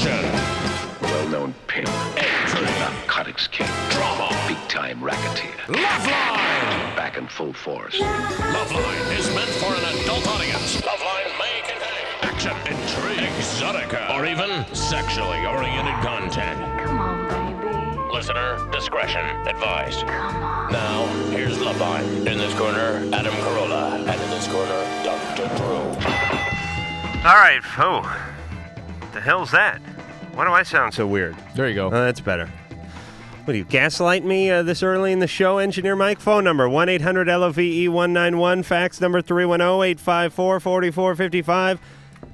Action. Well-known pimp. Intrigue. Narcotics king. Drama. Big-time racketeer. LoveLine. Back in full force. LoveLine is meant for an adult audience. LoveLine may contain action, intrigue, exotica, or even sexually oriented content. Come on, baby. Listener discretion advised. Come on. Now, here's LoveLine. In this corner, Adam Carolla. And in this corner, Dr. Drew. All right, the hell's that? Why do I sound so weird? There you go. Oh, that's better. What, do you gaslight me this early in the show, Engineer Mike? Phone number, 1-800-LOVE-191. Fax number, 310-854-4455.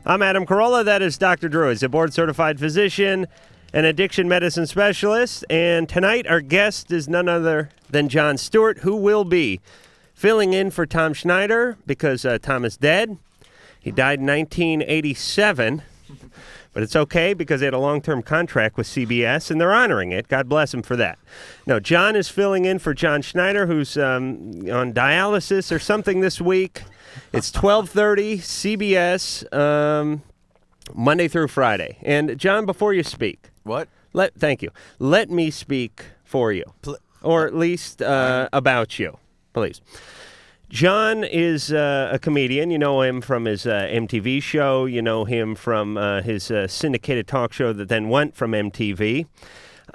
I'm Adam Carolla. That is Dr. Drew. He's a board-certified physician, an addiction medicine specialist. And tonight, our guest is none other than Jon Stewart, who will be filling in for Tom Schneider because Tom is dead. He died in 1987. But it's okay because they had a long-term contract with CBS, and they're honoring it. God bless him for that. No, John is filling in for Jon Schneider, who's on dialysis or something this week. It's 12:30, CBS, Monday through Friday. And, John, before you speak. What? Thank you. Let me speak for you, or at least about you, please. John is a comedian. You know him from his MTV show. You know him from his syndicated talk show that then went from MTV.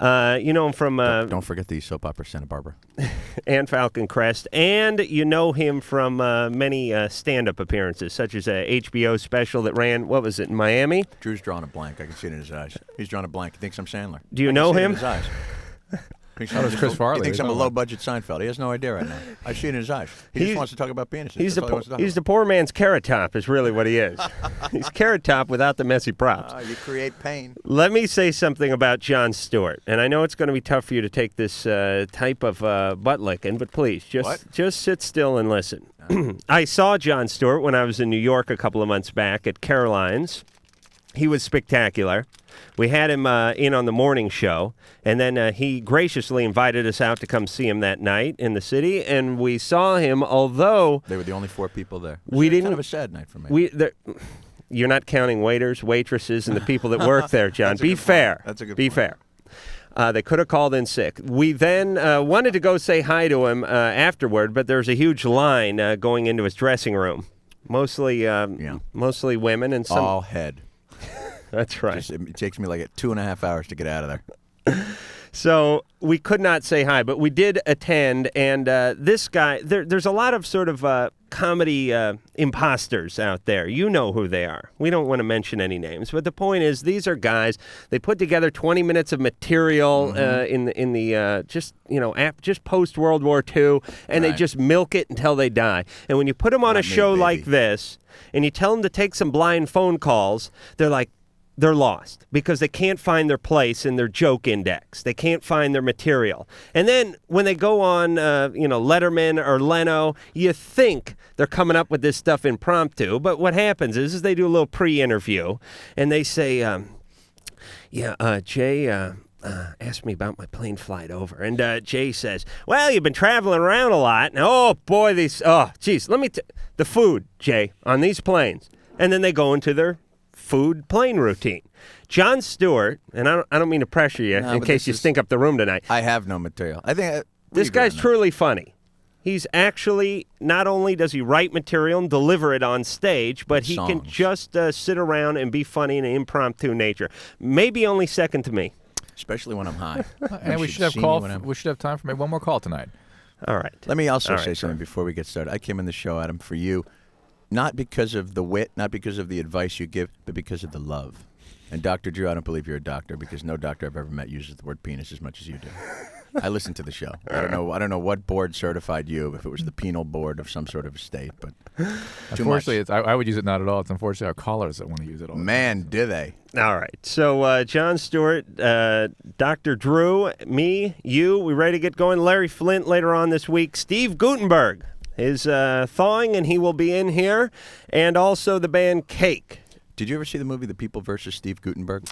You know him from... Don't forget the soap opera Santa Barbara. And Falcon Crest. And you know him from many stand-up appearances, such as a HBO special that ran, what was it, in Miami? Drew's drawing a blank. I can see it in his eyes. He's drawing a blank. He thinks I'm Sandler. Do you know him? I can see it in his eyes. That was Chris Farley. He thinks I'm a low-budget Seinfeld. He has no idea right now. I see it in his eyes. He just wants to talk about penises. He's That's the poor man's Carrot Top is really what he is. He's Carrot Top without the messy props. You create pain. Let me say something about Jon Stewart. And I know it's going to be tough for you to take this type of butt licking, but please, just sit still and listen. I saw Jon Stewart when I was in New York a couple of months back at Caroline's. He was spectacular. We had him in on the morning show, and then he graciously invited us out to come see him that night in the city, and we saw him, although... They were the only 4 people there. We didn't... kind of a sad night for me. You're not counting waiters, waitresses, and the people that work there, John. Be fair. That's a good point. Be fair. They could have called in sick. We then wanted to go say hi to him afterward, but there's a huge line going into his dressing room. Mostly women and some... All head. That's right. It takes me like 2.5 hours to get out of there. So we could not say hi, but we did attend, and this guy, there's a lot of sort of comedy imposters out there. You know who they are. We don't want to mention any names, but the point is these are guys, they put together 20 minutes of material in the just post-World War II, and they just milk it until they die. And when you put them on a show like this, and you tell them to take some blind phone calls, they're lost because they can't find their place in their joke index. They can't find their material. And then when they go on, Letterman or Leno, you think they're coming up with this stuff impromptu. But what happens is they do a little pre-interview, and they say, Jay asked me about my plane flight over. And Jay says, well, you've been traveling around a lot. And, oh, boy, let me the food, Jay, on these planes. And then they go into their food plane routine. Jon Stewart, and I don't mean to pressure you in case you stink up the room tonight. I have no material. I think this guy's truly funny. He's actually, not only does he write material and deliver it on stage, but he can just sit around and be funny in an impromptu nature. Maybe only second to me. Especially when I'm high. And we should have time for maybe one more call tonight. All right. Let me also say something before we get started. I came in the show, Adam, for you. Not because of the wit, not because of the advice you give, but because of the love. And Dr. Drew, I don't believe you're a doctor because no doctor I've ever met uses the word penis as much as you do. I listened to the show. I don't know what board certified you, if it was the penal board of some sort of state, but unfortunately, I would use it not at all. It's unfortunately our callers that want to use it all. Man, do they. All right. So Jon Stewart, Dr. Drew, me, you, we ready to get going? Larry Flint later on this week. Steve Guttenberg is thawing, and he will be in here. And also the band Cake. Did you ever see the movie The People versus Steve Guttenberg?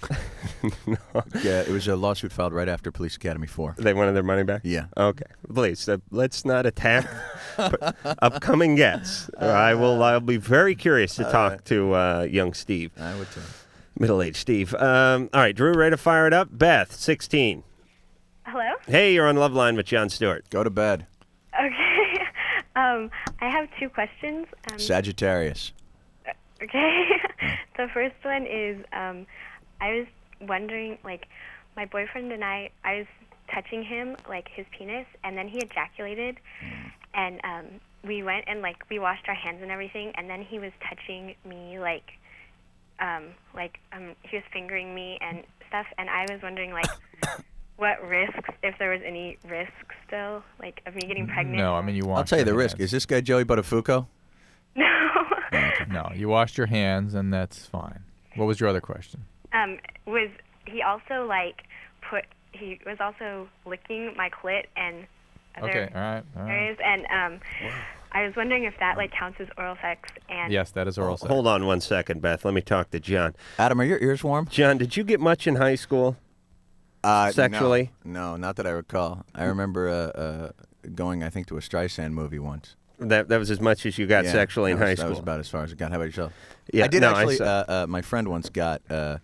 No. Yeah, it was a lawsuit filed right after Police Academy 4. They wanted their money back? Yeah. Okay. Please, let's not attack upcoming guests. I'll be very curious to talk to young Steve. I would too. Middle-aged Steve. All right, Drew, ready to fire it up? Beth, 16. Hello? Hey, you're on LoveLine with Jon Stewart. Go to bed. Okay. I have two questions. Sagittarius. Okay. The first one is, I was wondering, like, my boyfriend and I was touching him, like, his penis, and then he ejaculated, and we went and, like, we washed our hands and everything, and then he was touching me, he was fingering me and stuff, and I was wondering, like, what risks, if there was any risk still, like, of me getting pregnant. No, I mean, you washed I'll tell you the your risk. hands. Is this guy Joey Buttafuoco? No. No, you washed your hands, and that's fine. What was your other question? Was he also, like, he was also licking my clit and other Okay, all right. areas, and I was wondering if that, like, counts as oral sex, and... Yes, that is oral sex. Hold on 1 second, Beth. Let me talk to John. Adam, are your ears warm? John, did you get much in high school? Sexually? No, not that I recall. I remember going, I think, to a Streisand movie once. That was as much as you got sexually in high school. That was about as far as it got. How about yourself? Yeah, I did no, actually. saw- My friend once got. Well,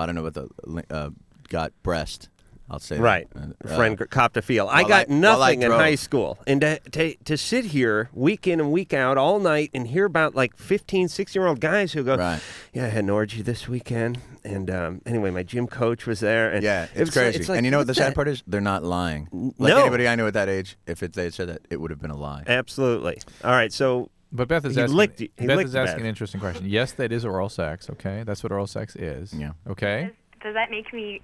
I don't know what got breast. I'll say Right. that. Friend copped a feel. I while got nothing in drove. high school. And to sit here week in and week out all night and hear about like 15, 16-year-old guys who go, Right. yeah, I had an orgy this weekend. And anyway, my gym coach was there. And Yeah, it it's was crazy. it's like, and you know what the sad that? part is? They're not lying. Like No. anybody I knew at that age, if they had said that, it would have been a lie. Absolutely. All right, so But Beth is He asking. licked you- he Beth licked is asking Beth. an interesting question. Yes, that is oral sex. Okay, that's what oral sex is. Yeah. Okay. Does that make me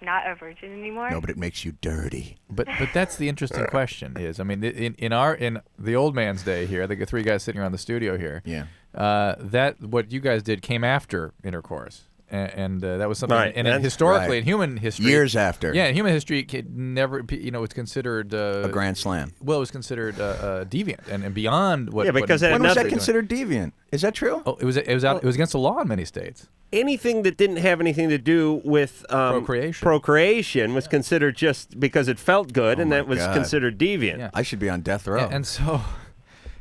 not a virgin anymore? No, but it makes you dirty. But that's the interesting question. Is I mean in the old man's day here, the three guys sitting around the studio here. Yeah. That what you guys did came after intercourse, and that was something. Right, And that's historically, right. in human history, Years after. Yeah, in human history, it could never. It's considered A grand slam. Well, it was considered deviant and beyond what. Yeah, because it had When was that nothing- considered deviant? Is that true? Oh, it was against the law in many states. anything that didn't have anything to do with procreation was considered just because it felt good, and my that was God. considered deviant. Yeah. I should be on death row.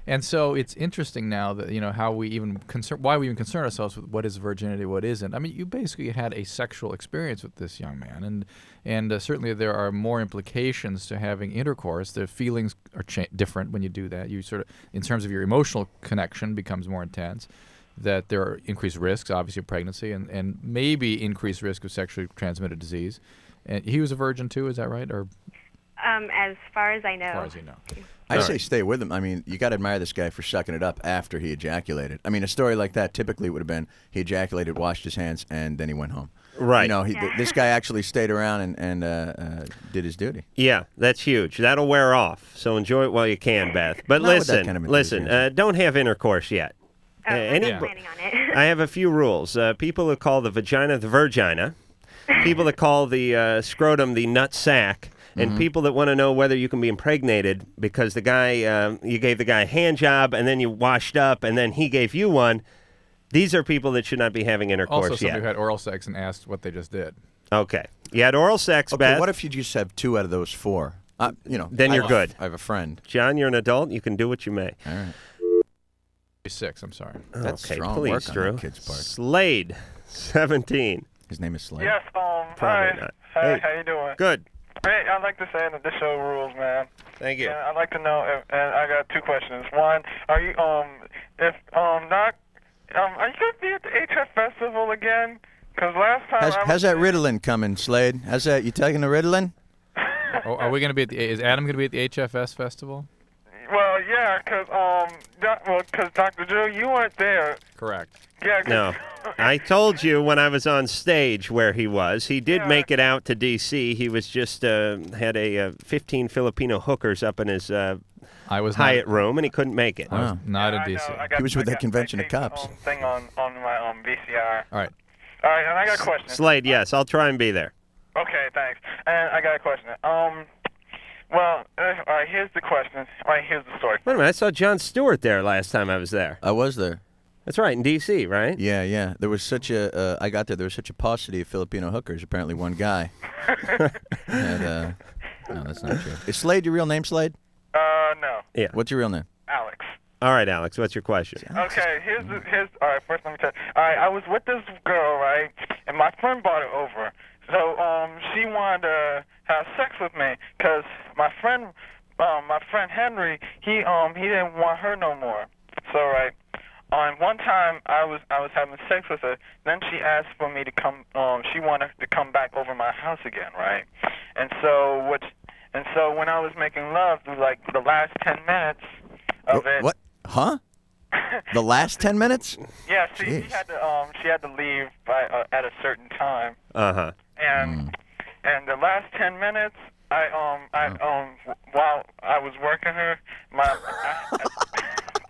And so it's interesting now that how we even why we even concern ourselves with what is virginity, what isn't. I mean, you basically had a sexual experience with this young man, and certainly there are more implications to having intercourse. The feelings are different when you do that. You sort of, in terms of your emotional connection, becomes more intense. That there are increased risks, obviously, of pregnancy, and maybe increased risk of sexually transmitted disease. And he was a virgin too, is that right? Or as far as I know. as far as you know. I say stay with him. I mean, you got to admire this guy for sucking it up after he ejaculated. I mean, a story like that typically would have been he ejaculated, washed his hands, and then he went home. Right. You know, this guy actually stayed around and did his duty. Yeah, that's huge. That'll wear off. So enjoy it while you can, Beth. But Not with that listen, kind of listen. enthusiasm. Don't have intercourse yet. I'm not planning on it. I have a few rules. People that call the vagina the virgina, people that call the scrotum the nut sack, and people that want to know whether you can be impregnated because the guy you gave the guy a hand job and then you washed up and then he gave you one. These are people that should not be having intercourse Also, somebody yet. who had oral sex and asked what they just did. Okay, you had oral sex, Okay, Beth. what if you just have 2 out of those 4? Then you're good. I have a friend. John, you're an adult. You can do what you may. All right. 6, I'm sorry. That's okay, strong please, work on Drew. that kid's part. Slade, 17. His name is Slade. Yes, Probably hi. not. Hi, Hey. how you doing? Good. Hey, I'd like to say that this show rules, man. Thank you. And I'd like to know, and I got 2 questions. One, are you, are you gonna be at the HF Festival again? Because last time How's that Ritalin coming, Slade? How's that? You taking the Ritalin? Are we going to be at is Adam going to be at the HFS festival? Well, yeah, because Dr. Drew, you weren't there. Correct. Yeah. 'cause- No. I told you when I was on stage where he was. He did make it out to D.C. He was just had a 15 Filipino hookers up in his I was Hyatt not, room, and he couldn't make it. I was Wow. not Yeah, in I DC. know, I got- He was with I that got- convention I of taped cops. the thing on my VCR. All right. All right, and I got a question. Slade, yes, I'll try and be there. Okay, thanks. And I got a question. Well, all right, here's the question. All right, here's the story. Wait a minute, I saw Jon Stewart there last time I was there. I was there. That's right, in D.C., right? Yeah. There was such a. I got there. There was such a paucity of Filipino hookers. Apparently, one guy. had, no, that's not true. Is Slade your real name, Slade? No. Yeah. What's your real name? Alex. All right, Alex, what's your question? Okay, here's all right. First, let me tell you. All right, I was with this girl, right, and my friend brought her over. So she wanted to have sex with me, cause my friend Henry, he didn't want her no more. So right, on one time I was having sex with her. Then she asked for me to come. She wanted to come back over my house again, right? And so when I was making love, like the last 10 minutes of it. What? Huh? The last 10 minutes? Yeah, she had to leave at a certain time. Uh-huh. And the last 10 minutes, while I was working her,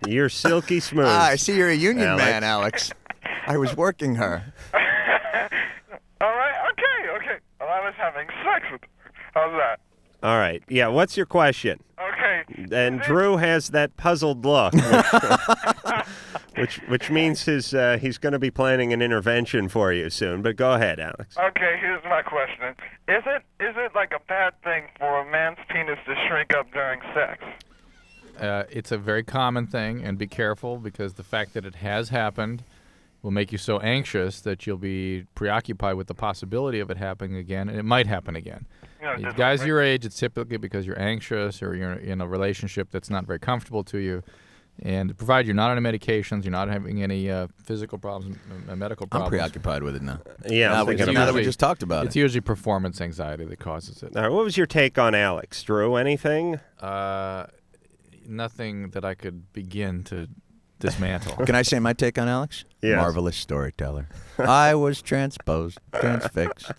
You're silky smooth. I see you're a union Alex. man, Alex. I was working her. all right, okay. Well, I was having sex with her. How's that? All right. Yeah, what's your question? Okay. And Drew has that puzzled look, which means he's going to be planning an intervention for you soon. But go ahead, Alex. Okay, here's my question. Is it like a bad thing for a man's penis to shrink up during sex? It's a very common thing, and be careful because the fact that it has happened will make you so anxious that you'll be preoccupied with the possibility of it happening again, and it might happen again. Guys your age, it's typically because you're anxious or you're in a relationship that's not very comfortable to you. And provided you're not on any medications, you're not having any physical problems, medical problems. I'm preoccupied with it now. Yeah, Now that we just talked about it's it. usually performance anxiety that causes it. All right, what was your take on Alex, Drew? Anything? Nothing that I could begin to dismantle. Can I say my take on Alex? Yes. Marvelous storyteller. I was transposed, transfixed,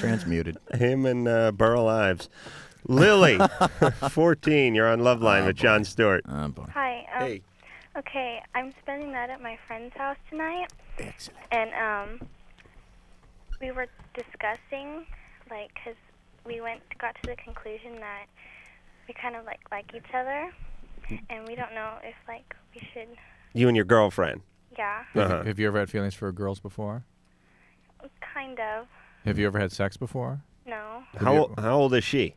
transmuted. Him and Burl Ives. Lily, 14. You're on LoveLine with Jon Stewart. Oh, boy. Hi. Hey. Okay, I'm spending the night at my friend's house tonight, Excellent. and we were discussing, like, 'cause we got to the conclusion that we kind of like each other, and we don't know if like we should. You and your girlfriend. Yeah, Uh-huh. Have you ever had feelings for girls before? kind of. Have you ever had sex before? No, How old is she?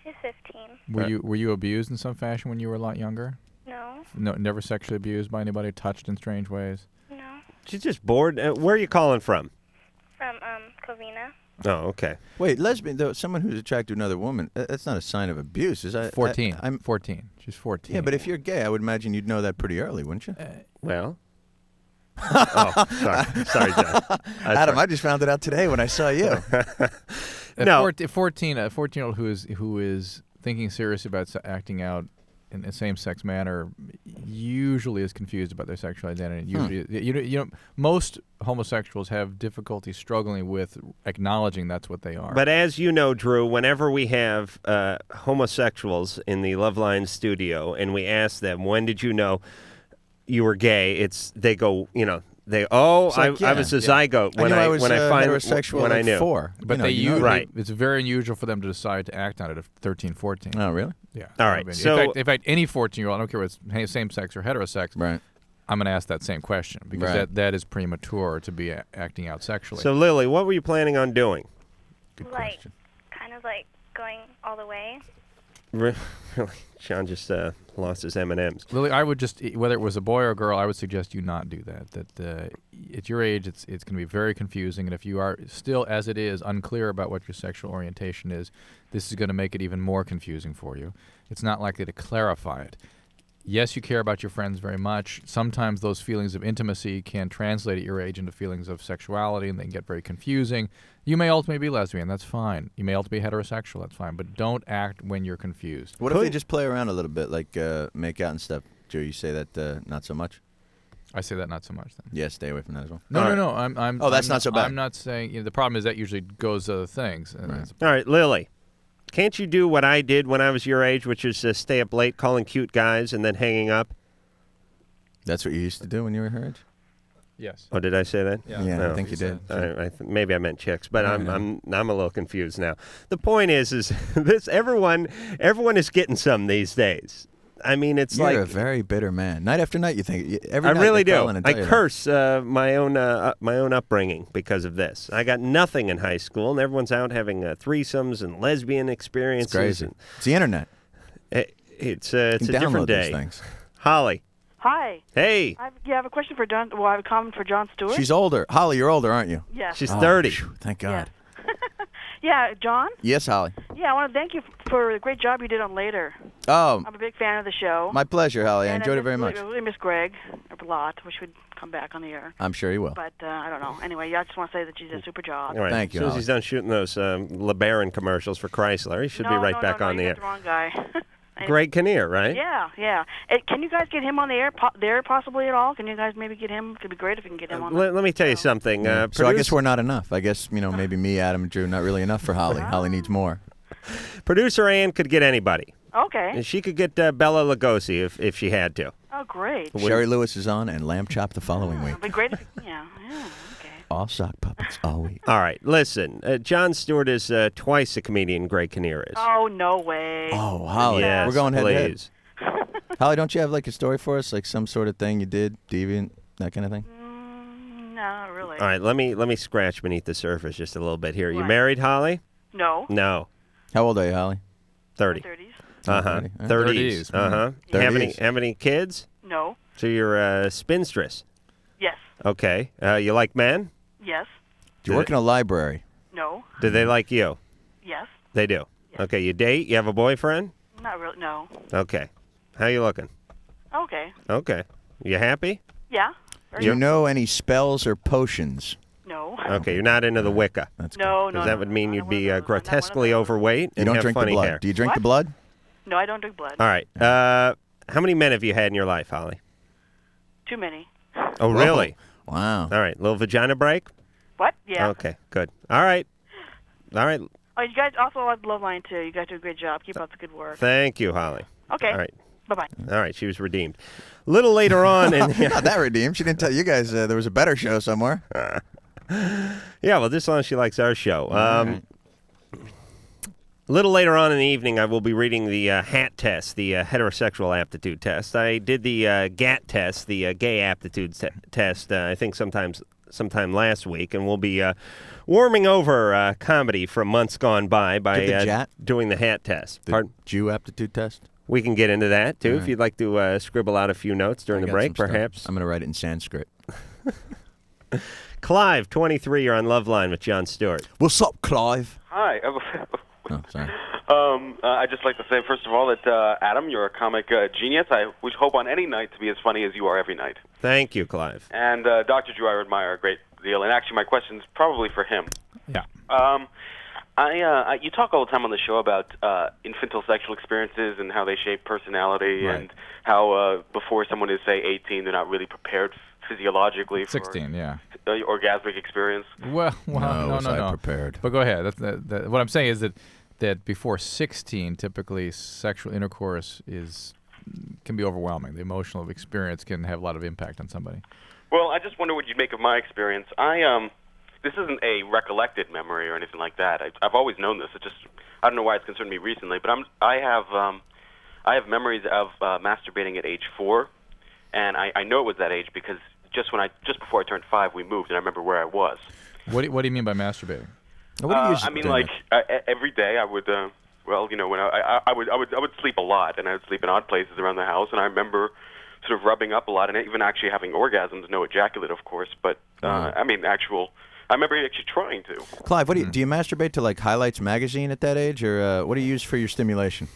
she's 15. Were you abused in some fashion when you were a lot younger? No, No, never sexually abused by anybody, touched in strange ways? no. She's just bored. Where are you calling from? From Covina. Oh, okay. Wait, lesbian, though, someone who's attracted to another woman, that's not a sign of abuse. Is that 14. I'm 14. She's 14. Yeah, but if you're gay, I would imagine you'd know that pretty early, wouldn't you? Well. Oh, sorry, John. Adam, I just found it out today when I saw you. No. A 14-year-old who is thinking seriously about acting out in a same-sex manner usually is confused about their sexual identity. Usually, most homosexuals have difficulty struggling with acknowledging that's what they are. But as you know, Drew, whenever we have homosexuals in the LoveLine studio and we ask them, when did you know you were gay? They go, I was a zygote when I heterosexual when I at knew. 4. But Right. It's very unusual for them to decide to act on it at 13, 14. Oh, really? Yeah. All right, In fact, any 14-year-old, I don't care whether it's same sex or heterosex, Right. I'm going to ask that same question because Right. that is premature to be acting out sexually. So, Lily, what were you planning on doing? Good Like, question. kind of like going all the way. Really? John just lost his M&Ms. Lily, I would just, whether it was a boy or a girl, I would suggest you not do that. That at your age, it's going to be very confusing, and if you are still, as it is, unclear about what your sexual orientation is, this is going to make it even more confusing for you. It's not likely to clarify it. Yes, you care about your friends very much. Sometimes those feelings of intimacy can translate at your age into feelings of sexuality, and they can get very confusing. You may ultimately be lesbian. That's fine. You may ultimately be heterosexual. That's fine. But don't act when you're confused. What if they just play around a little bit, like make out and stuff? Joe, you say that not so much? I say that not so much then. Yeah, stay away from that as well. No. I'm. Oh, that's I'm not so bad. I'm not saying. The problem is that usually goes to other things. Right. All right, Lily, can't you do what I did when I was your age, which is stay up late calling cute guys and then hanging up? That's what you used to do when you were her age? Yes. Oh, did I say that? Yeah. Yeah, No. I think you did. Maybe I meant chicks, but No, I'm a little confused now. The point is this: everyone is getting some these days. I mean, it's You're like a very bitter man. Night after night, you think. Every I night really they do. call in and I tell you that. curse my own upbringing because of this. I got nothing in high school, and everyone's out having threesomes and lesbian experiences. It's crazy. And It's the internet. it's You a can different download day. those things. Holly, Hi. Hey. I have a question for Jon. Well, I have a comment for Jon Stewart. She's older. Holly, you're older, aren't you? Yes. She's 30. Phew, thank God. Yeah, John? Yes, Holly. Yeah, I want to thank you for the great job you did on Later. Oh, I'm a big fan of the show. my pleasure, Holly. I And enjoyed it very much. I really miss Greg a lot. Wish we'd come back on the air. I'm sure you will. But I don't know. Anyway, I just want to say that you did a super job. All right. Thank you, As soon as Holly. he's done shooting those LeBaron commercials for Chrysler, he should be right back on the you air. got the wrong guy. Greg Kinnear, right? Yeah. Can you guys get him on the air there possibly at all? Can you guys maybe get him? It'd be great if we can get him on. Let me tell you something. So I guess we're not enough. I guess, maybe me, Adam, and Drew, not really enough for Holly. Holly needs more. Producer Ann could get anybody. Okay. And she could get Bella Lugosi if she had to. Oh, great. Sherry Lewis is on, and Lamb Chop the following week. It'd be great if okay. All sock puppets all week. All right, listen. Jon Stewart is twice the comedian Greg Kinnear is. Oh, no way. Oh, Holly. Yes, We're going head to head. please. Holly, don't you have like a story for us? Like some sort of thing you did, deviant, that kind of thing? No, not really. All right, let me scratch beneath the surface just a little bit here. You What? married, Holly? No. No. How old are you, Holly? 30. 30s? Uh-huh. 30. 30s. Uh-huh. Thirties. Have any kids? No. So you're a spinstress. Yes. Okay. You like men? Yes. Do you work in a library? No. Do they like you? Yes. They do. Yes. Okay, you date? You have a boyfriend? Not really. No. Okay. How you looking? Okay. Okay. You happy? Yeah. Do you know any spells or potions? No. Okay, you're not into the Wicca. That's No, Because no. that no, would no, mean not you'd one be of those. I'm not one of grotesquely those. overweight You and don't have drink the funny blood. hair. Do you drink What? the blood? No, I don't drink blood. All right. How many men have you had in your life, Holly? Too many. Oh, really? Wow. All right. Little vagina break? What? Yeah. Okay, good. All right. All right. Oh, you guys also love LoveLine too. You guys do a great job. Keep up the good work. Thank you, Holly. Okay. All right. Bye-bye. All right. She was redeemed. A little later on. Not that redeemed. She didn't tell you guys there was a better show somewhere. Yeah, well, this long as she likes our show. A little later on in the evening, I will be reading the HAT test, the heterosexual aptitude test. I did the GAT test, the gay aptitude test, I think sometime last week, and we'll be warming over comedy from months gone by doing the HAT test. The Pardon? Jew aptitude test? We can get into that, too, All if right. you'd like to scribble out a few notes during I the got break, some stuff. perhaps. I'm going to write it in Sanskrit. Clive, 23, you're on LoveLine with Jon Stewart. What's up, Clive? Hi. Oh, sorry. I'd just like to say, first of all, that Adam, you're a comic genius. I would hope on any night to be as funny as you are every night. Thank you, Clive. And Dr. Drew, I admire a great deal. And actually, my question's probably for him. Yeah. You talk all the time on the show about infantile sexual experiences and how they shape personality, Right. and how before someone is, say, 18, they're not really prepared physiologically for 16, yeah. Orgasmic experience. Well, was I no. prepared? But go ahead. What I'm saying is that before 16, typically sexual intercourse can be overwhelming. The emotional experience can have a lot of impact on somebody. Well, I just wonder what you'd make of my experience. This isn't a recollected memory or anything like that. I've always known this. I don't know why it's concerned me recently, but I have memories of masturbating at age 4, and I know it was that age because just before I turned 5, we moved, and I remember where I was. What do you mean by masturbating? What do you usually I mean, do? like every day I would. When I would sleep a lot, and I would sleep in odd places around the house, and I remember sort of rubbing up a lot, and even actually having orgasms. No ejaculate, of course, but I remember actually trying to. Clive, what do you masturbate to like Highlights magazine at that age, or what do you use for your stimulation?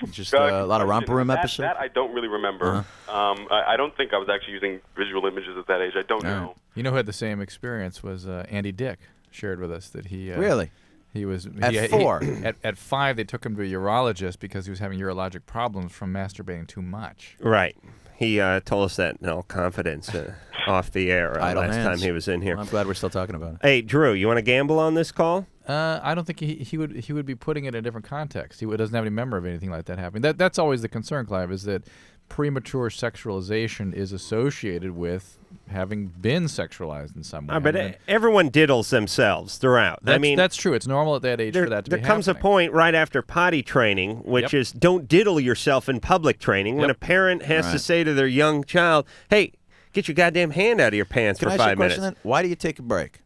Just a lot of romper room episodes. That I don't really remember. I don't think I was actually using visual images at that age. I don't know. You know who had the same experience was Andy Dick. Shared with us that he Really? he was At 4? At 5 they took him to a urologist because he was having urologic problems from masturbating too much. Right. He told us that in all confidence off the air Idle last hands. time he was in here. Well, I'm glad we're still talking about it. Hey, Drew, you want to gamble on this call? I don't think he would be putting it in a different context. He doesn't have any memory of anything like that happening. That's always the concern, Clive, is that premature sexualization is associated with having been sexualized in some way. But everyone diddles themselves throughout. That's true. It's normal at that age for that to be There comes a happening. point right after potty training, which is don't diddle yourself in public training, when a parent has to say to their young child, hey, get your goddamn hand out of your pants Can for I ask you 5 a question minutes. then? Why do you take a break?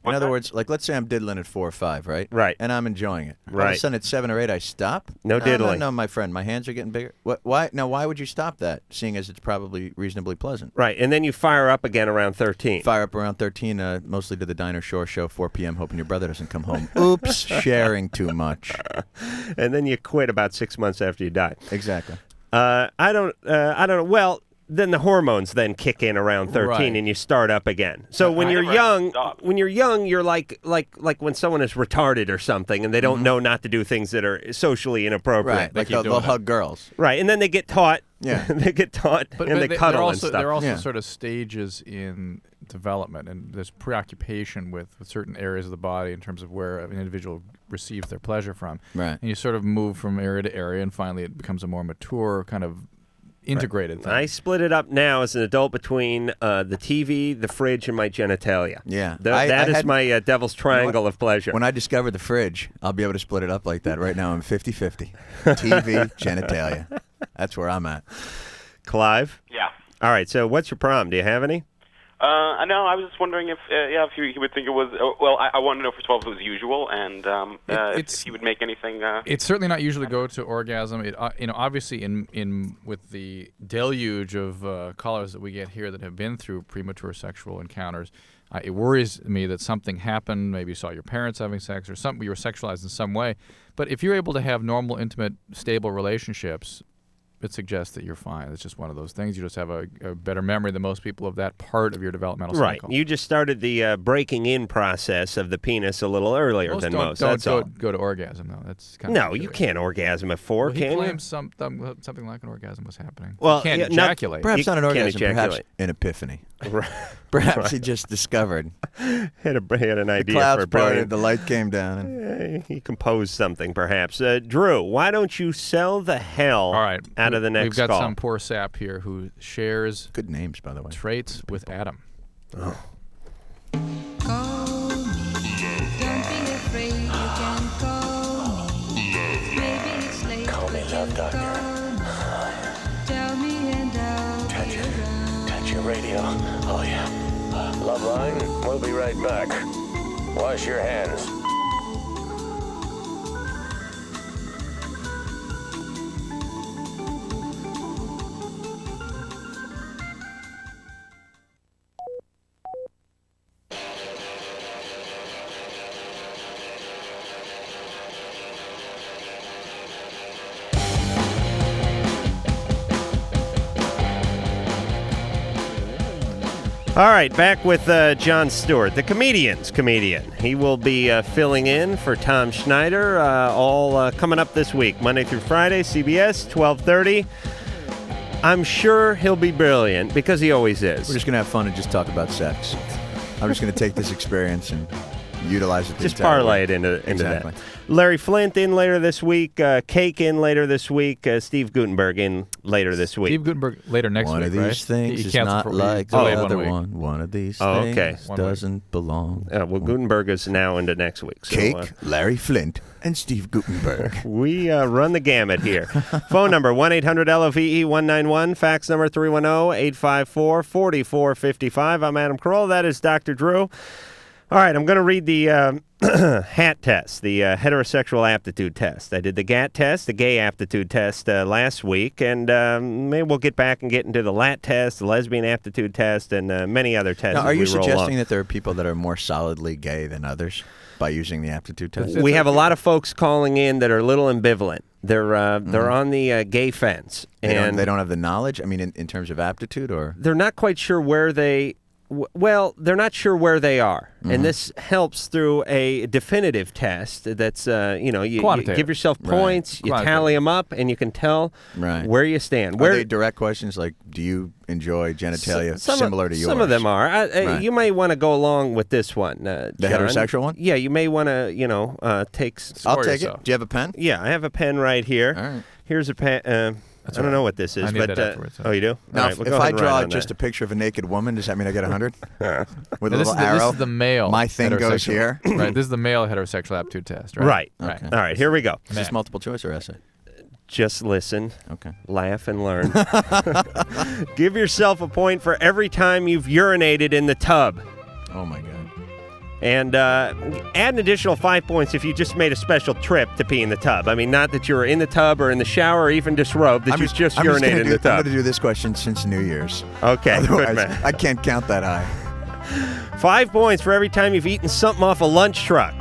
In other words, like let's say I'm diddling at 4 or 5, right? Right. And I'm enjoying it. All of Right. a sudden at 7 or 8, I stop. No diddling. No, my friend, my hands are getting bigger. What? Why? Now, why would you stop that? Seeing as it's probably reasonably pleasant. Right, and then you fire up again around 13. Fire up around 13, mostly to the Diner Shore show, 4 p.m., hoping your brother doesn't come home. Oops, sharing too much. And then you quit about 6 months after you die. Exactly. I don't know. Well, then the hormones then kick in around 13 Right. and you start up again. So when you're never young, stopped. you're like when someone is retarded or something and they don't know not to do things that are socially inappropriate. Right, like keep they'll doing hug girls. Right, and then they get taught. Yeah. They get taught and they cuddle there and also, stuff. There are also Yeah. sort of stages in development, and there's preoccupation with certain areas of the body in terms of where an individual receives their pleasure from. Right. And you sort of move from area to area, and finally it becomes a more mature kind of integrated thing. I split it up now as an adult between the TV, the fridge, and my genitalia. Yeah. That is had- my devil's triangle of pleasure. When I discovered the fridge, I'll be able to split it up like that. Right now, I'm 50-50. TV, genitalia. That's where I'm at. Clive? Yeah. All right, so what's your problem? Do you have any? I know. I was just wondering if he would think it was. Well, I wanted to know first of all if it was usual, and if he would make anything. It's certainly not usually go to orgasm. It, obviously, with the deluge of callers that we get here that have been through premature sexual encounters, it worries me that something happened. Maybe you saw your parents having sex, or something. You were sexualized in some way. But if you're able to have normal, intimate, stable relationships, it suggests that you're fine. It's just one of those things. You just have a better memory than most people of that part of your developmental Right. cycle. You just started the breaking in process of the penis a little earlier than most. That's all. Don't go to orgasm, though. That's kind of No, you can't orgasm at 4, Well, he can you? claims something like an orgasm was happening. Well, you can't yeah, not- ejaculate. Perhaps You not an can't orgasm, perhaps ejaculate. an epiphany. Right. Perhaps he just discovered. Had an The idea clouds for a parted, brilliant. the light came down. And He composed something, perhaps. Drew, why don't you sell the hell All right. out of the next We've got call? some poor sap here who shares good names, by the way. traits with Adam. Call me. Don't be afraid, you can call me. Maybe it's late, call me Love Doctor. Tell me and I'll be around. Touch your radio. Oh, yeah. LoveLine, we'll be right back. Wash your hands. All right, back with Jon Stewart, the comedian's comedian. He will be filling in for Tom Schneider, all coming up this week, Monday through Friday, CBS, 12:30. I'm sure he'll be brilliant, because he always is. We're just going to have fun and just talk about sex. I'm just going to take this experience and utilize it. the Just entire parlay week. it into Exactly. that. Larry Flint in later this week, Cake in later this week, Steve Gutenberg in later this week. Steve Gutenberg later next One week, of these right? things He is canceled not for- like the delayed other week. one. One of these Oh, things okay. doesn't belong. Well, Gutenberg is now into next week. So, Cake, Larry Flint, and Steve Gutenberg. we run the gamut here. Phone number 1-800-LOVE-191. Fax number 310-854-4455. I'm Adam Carolla. That is Dr. Drew. All right, I'm going to read the HAT test, the heterosexual aptitude test. I did the GAT test, the gay aptitude test last week, and maybe we'll get back and get into the LAT test, the lesbian aptitude test, and many other tests. Now, are as you we roll suggesting along. that there are people that are more solidly gay than others by using the aptitude test? We have a lot of folks calling in that are a little ambivalent. They're on the gay fence, and They don't have the knowledge? I mean, in terms of aptitude, or? they're not quite sure where they. Well, they're not sure where they are, and this helps through a definitive test. That's you Quantitative. give yourself Right. points, you Quantitative. tally them up, and you can tell Right. where you stand. Are Where they direct questions like, do you enjoy genitalia similar to yours? Some of them are. Right. You may want to go along with this one. The John. heterosexual one? Yeah, you may want to take. I'll Score take yourself. it. Do you have a pen? Yeah, I have a pen right here. All right. Here's a pen. I don't know what this is, I need but that afterwards. oh, you do? Now, All right, well, if go I ahead and write draw on just that. a picture of a naked woman, does that mean I get 100? With a Now, little this arrow? is the male. My thing goes heterosexual- here? Right. This is the male heterosexual aptitude test, right? Right. Right. Okay. All right, here we go. Is this multiple choice or essay? Just listen. Okay. Laugh and learn. Give yourself a point for every time you've urinated in the tub. Oh, my God. And add an additional 5 points if you just made a special trip to pee in the tub. I mean, not that you were in the tub or in the shower or even disrobed, that you just urinated in the tub. I'm going to do this question since New Year's. Okay, Otherwise, good man. I can't count that high. 5 points for every time you've eaten something off a lunch truck.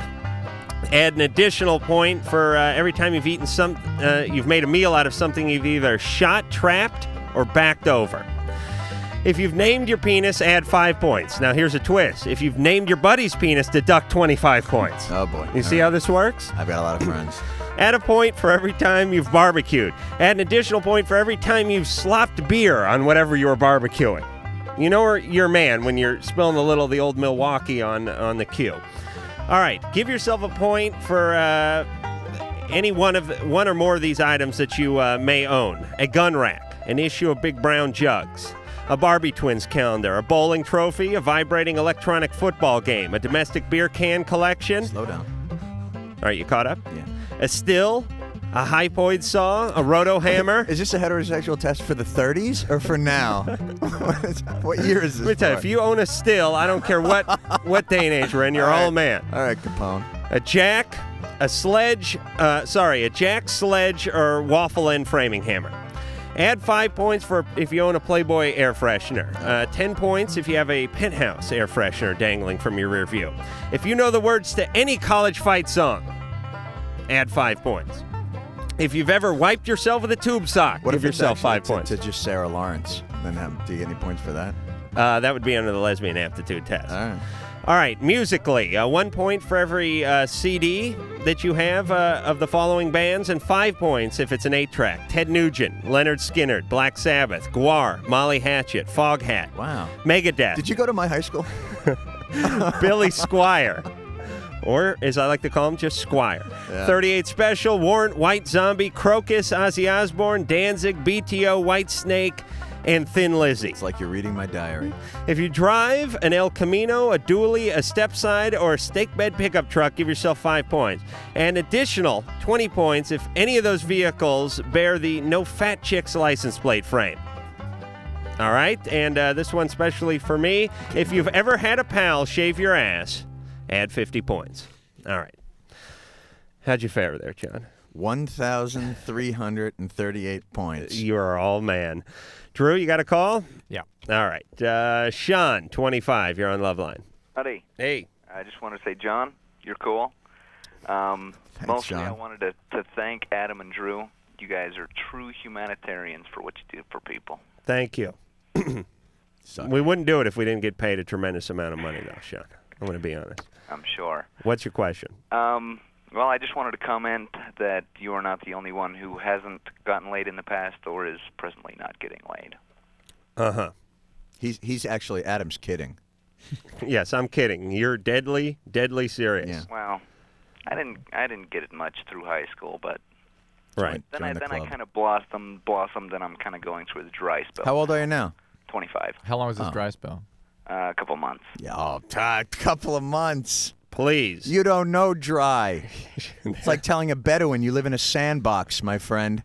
Add an additional point for every time you've eaten you've made a meal out of something you've either shot, trapped, or backed over. If you've named your penis, add 5 points. Now, here's a twist. If you've named your buddy's penis, deduct 25 points. Oh, boy. You see how this works? I've got a lot of friends. Add a point for every time you've barbecued. Add an additional point for every time you've slopped beer on whatever you were barbecuing. You know you're a man when you're spilling the old Milwaukee on the cue. All right, give yourself a point for any one or more of these items that you may own. A gun rack, an issue of Big Brown Jugs, a Barbie Twins calendar, a bowling trophy, a vibrating electronic football game, a domestic beer can collection. Slow down. All right, you caught up? Yeah. A still, a hypoid saw, a roto hammer. Is this a heterosexual test for the 30s or for now? What year is this? Let me tell you, if you own a still, I don't care what day and age we're in, you're all a man. All right, Capone. A jack, a jack, sledge, or waffle end framing hammer. Add 5 points for if you own a Playboy air freshener. 10 points if you have a Penthouse air freshener dangling from your rear view. If you know the words to any college fight song, add 5 points. If you've ever wiped yourself with a tube sock, give yourself 5 points. To just Sarah Lawrence, then do you get any points for that? That would be under the lesbian aptitude test. All right. All right, musically, 1 point for every CD that you have of the following bands, and 5 points if it's an 8-track. Ted Nugent, Leonard Skinner, Black Sabbath, Gwar, Molly Hatchet, Foghat. Wow. Megadeth. Did you go to my high school? Billy Squire. Or, as I like to call him, just Squire. Yeah. 38 Special, Warrant, White Zombie, Crocus, Ozzy Osbourne, Danzig, BTO, White Snake, and Thin Lizzy. It's like you're reading my diary. If you drive an El Camino, a dually, a stepside, or a stake bed pickup truck, give yourself 5 points. And additional 20 points if any of those vehicles bear the No Fat Chicks license plate frame. All right, and this one specially for me. If you've ever had a pal shave your ass, add 50 points. All right. How'd you fare there, John? 1,338 points. You are all man. Drew, you got a call? Yeah. All right. Sean, 25. You're on LoveLine. Howdy. Hey. I just want to say, John, you're cool. Mostly Sean. I wanted to thank Adam and Drew. You guys are true humanitarians for what you do for people. Thank you. We wouldn't do it if we didn't get paid a tremendous amount of money, though, Sean. I'm going to be honest. I'm sure. What's your question? Well, I just wanted to comment that you are not the only one who hasn't gotten laid in the past or is presently not getting laid. Uh-huh. He's actually, Adam's kidding. Yes, I'm kidding. You're deadly, deadly serious. Yeah. Well, I didn't get it much through high school, but Right. then I kind of blossomed, and I'm kind of going through the dry spell. How old are you now? 25. How long is this dry spell? A couple months. Yeah, a couple of months. Please. You don't know dry. It's like telling a Bedouin you live in a sandbox, my friend.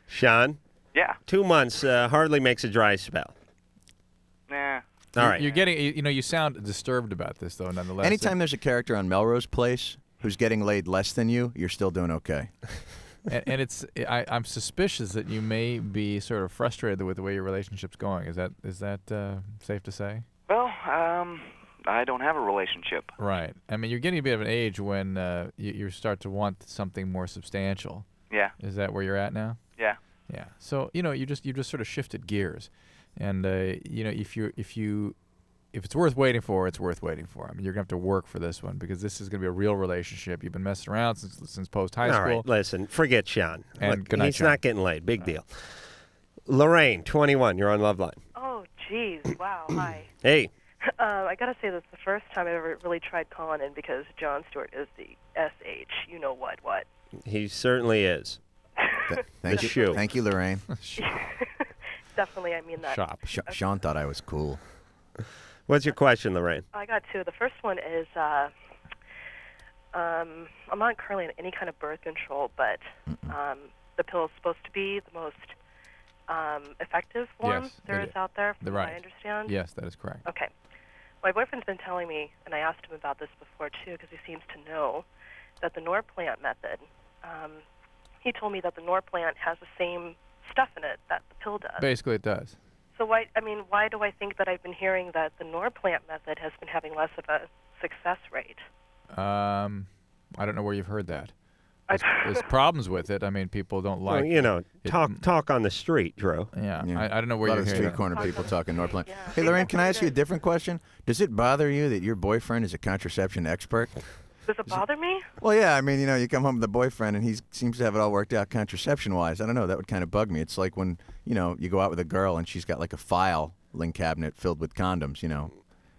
Sean? Yeah. 2 months hardly makes a dry spell. Nah. All right. You're getting, you sound disturbed about this, though, nonetheless. Anytime there's a character on Melrose Place who's getting laid less than you, you're still doing okay. And I'm suspicious that you may be sort of frustrated with the way your relationship's going. Is that safe to say? Well, I don't have a relationship. Right. I mean, you're getting a bit of an age when you start to want something more substantial. Yeah. Is that where you're at now? Yeah. Yeah. So you just sort of shifted gears, and if it's worth waiting for, it's worth waiting for. I mean, you're gonna have to work for this one because this is gonna be a real relationship. You've been messing around since post high school. All right, listen, forget Sean. And good night, he's Sean. not getting laid. Big deal. Lorraine, 21. You're on LoveLine. Oh, geez. Wow. Hi. Hey. I got to say that's the first time I ever really tried calling in because Jon Stewart is the SH. You know what? He certainly is. Thank you. Shoe. Thank you, Lorraine. Definitely, I mean that. Shop. Sean thought I was cool. What's your question, Lorraine? I got two. The first one is I'm not currently on any kind of birth control, but the pill is supposed to be the most effective one Yes, there it is out there, from what right. I understand. Yes, that is correct. Okay. my boyfriend's been telling me, and I asked him about this before too, because he seems to know that the Norplant method. He told me that the Norplant has the same stuff in it that the pill does. Basically, it does. So why do I think that I've been hearing that the Norplant method has been having less of a success rate? I don't know where you've heard that. There's problems with it. I mean, people don't like. Well, talk on the street, Drew. Yeah. I don't know where a lot you're of hearing street that. corner people talking Norplant. Hey, Lorraine, can I ask you a different question? Does it bother you that your boyfriend is a contraception expert? Does it bother me? Well, yeah. I mean, you come home with a boyfriend and he seems to have it all worked out contraception-wise. I don't know. That would kind of bug me. It's like when, you go out with a girl and she's got like a filing cabinet filled with condoms,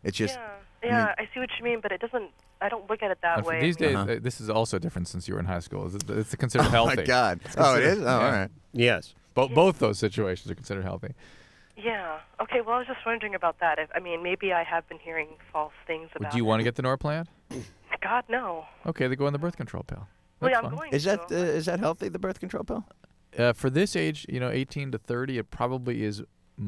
It's just. Yeah, I see what you mean, but it doesn't. I don't look at it that way. These days, this is also different since you were in high school. It's considered healthy. Oh, my God. Oh, it is? Oh, all right. Yes. Both those situations are considered healthy. Yeah. Okay, well, I was just wondering about that. Maybe I have been hearing false things about Do you want to get the Norplant? God, no. Okay, they go on the birth control pill. Well, That's yeah, I'm fine. going Is that healthy, the birth control pill? For this age, 18 to 30, it probably is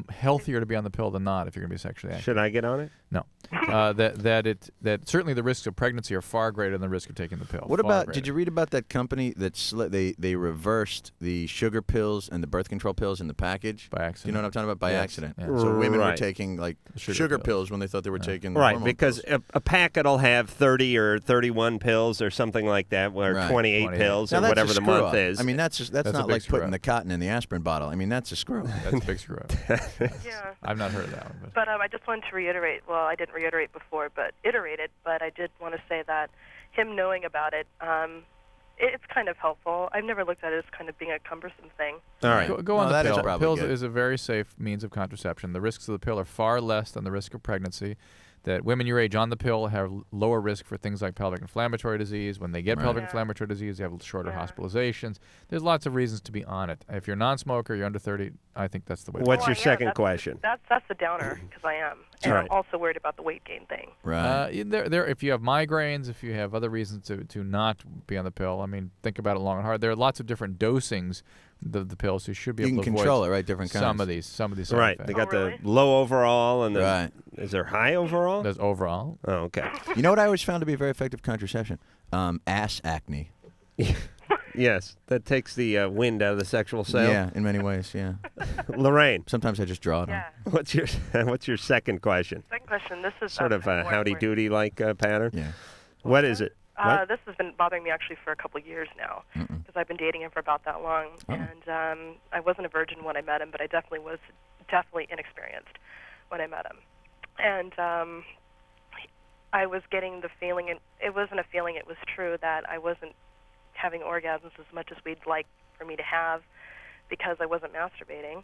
healthier to be on the pill than not if you're going to be sexually active. Should I get on it? No. That certainly the risks of pregnancy are far greater than the risk of taking the pill. What Far about? greater. Did you read about that company that they reversed the sugar pills and the birth control pills in the package by accident? Do you know what I'm talking about? By Yes. accident. Yeah. So women were Right. taking like Sugar pills when they thought they were taking the Right, hormone because pills. a packet will have 30 or 31 pills or something like that, or Right. 28 pills Now, or that's whatever a the screw month up. is. I mean, that's a not big like screw putting up. the cotton in the aspirin bottle. I mean, that's a screw. That's a big screw up. Yeah. I've not heard of that one. But I just wanted to reiterate. Well, I didn't reiterate before, but iterated. But I did want to say that him knowing about it, it's kind of helpful. I've never looked at it as kind of being a cumbersome thing. All right. Go on the that is pill. probably Pills good. is a very safe means of contraception. The risks of the pill are far less than the risk of pregnancy. That women your age on the pill have lower risk for things like pelvic inflammatory disease. When they get pelvic inflammatory disease, they have shorter hospitalizations. There's lots of reasons to be on it. If you're a non-smoker, you're under 30, I think that's the way to What's go. your second question? That's the downer, because I am. And Right. I'm also worried about the weight gain thing. Right. If you have migraines, if you have other reasons to not be on the pill, think about it long and hard. There are lots of different dosings of the pills, so you should be You able can to control avoid it, right? Different some kinds. of these side Right. effects. They got the low overall and the. Right. Is there high overall? There's overall. Oh, okay. You know what I always found to be very effective contraception? Ass acne. Yes, that takes the wind out of the sexual cell. Yeah, in many ways. Yeah. Lorraine, Sometimes I just draw it on. Yeah. what's your second question? Second question. This is Sort of a more howdy important. doody like pattern. Yeah. What is it? What? This has been bothering me actually for a couple of years now, because I've been dating him for about that long, and I wasn't a virgin when I met him, but I definitely was inexperienced when I met him, and I was getting the feeling, and it wasn't a feeling, it was true, that I wasn't having orgasms as much as we'd like for me to have, because I wasn't masturbating,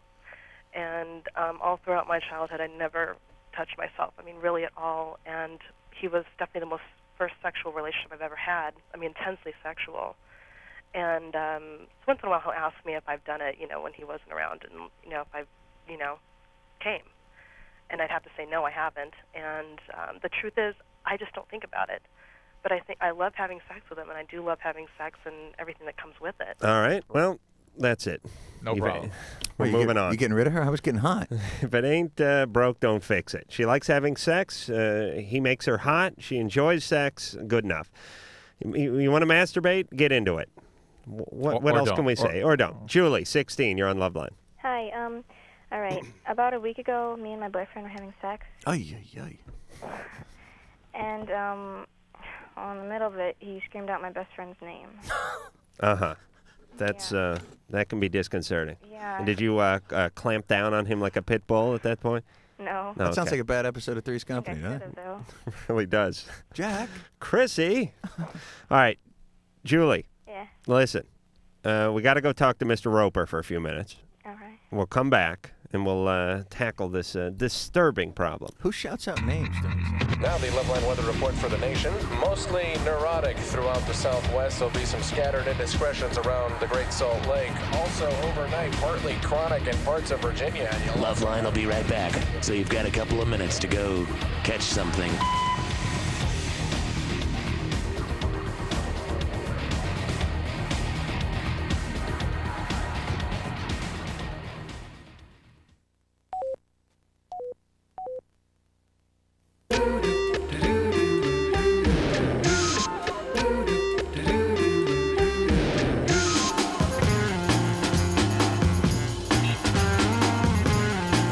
and all throughout my childhood I never touched myself, really at all, and he was definitely the first sexual relationship I've ever had, intensely sexual, and once in a while he'll ask me if I've done it, when he wasn't around, and, if I've, came, and I'd have to say, no, I haven't, and the truth is, I just don't think about it, but I think I love having sex with him, and I do love having sex and everything that comes with it. All right. Well, that's it. No problem. We're moving on. You getting rid of her? I was getting hot. If it ain't broke, don't fix it. She likes having sex. He makes her hot. She enjoys sex. Good enough. You want to masturbate? Get into it. What Or else don't. can we say? Or don't. Julie, 16. You're on LoveLine. Hi. All right. About a week ago, me and my boyfriend were having sex, Ay, ay, ay. and on the middle of it, he screamed out my best friend's name. Uh-huh. That's that can be disconcerting. Yeah. And did you clamp down on him like a pit bull at that point? No. That sounds okay. like a bad episode of Three's I Company, think I doesn't could it? have, though. Really does. Jack. Chrissy. All right. Julie, Yeah. listen. We got to go talk to Mr. Roper for a few minutes. All right. We'll come back, and we'll tackle this disturbing problem. Who shouts out names during this? Now the LoveLine weather report for the nation. Mostly neurotic throughout the southwest. There'll be some scattered indiscretions around the Great Salt Lake. Also overnight, partly chronic in parts of Virginia. LoveLine will be right back, so you've got a couple of minutes to go catch something.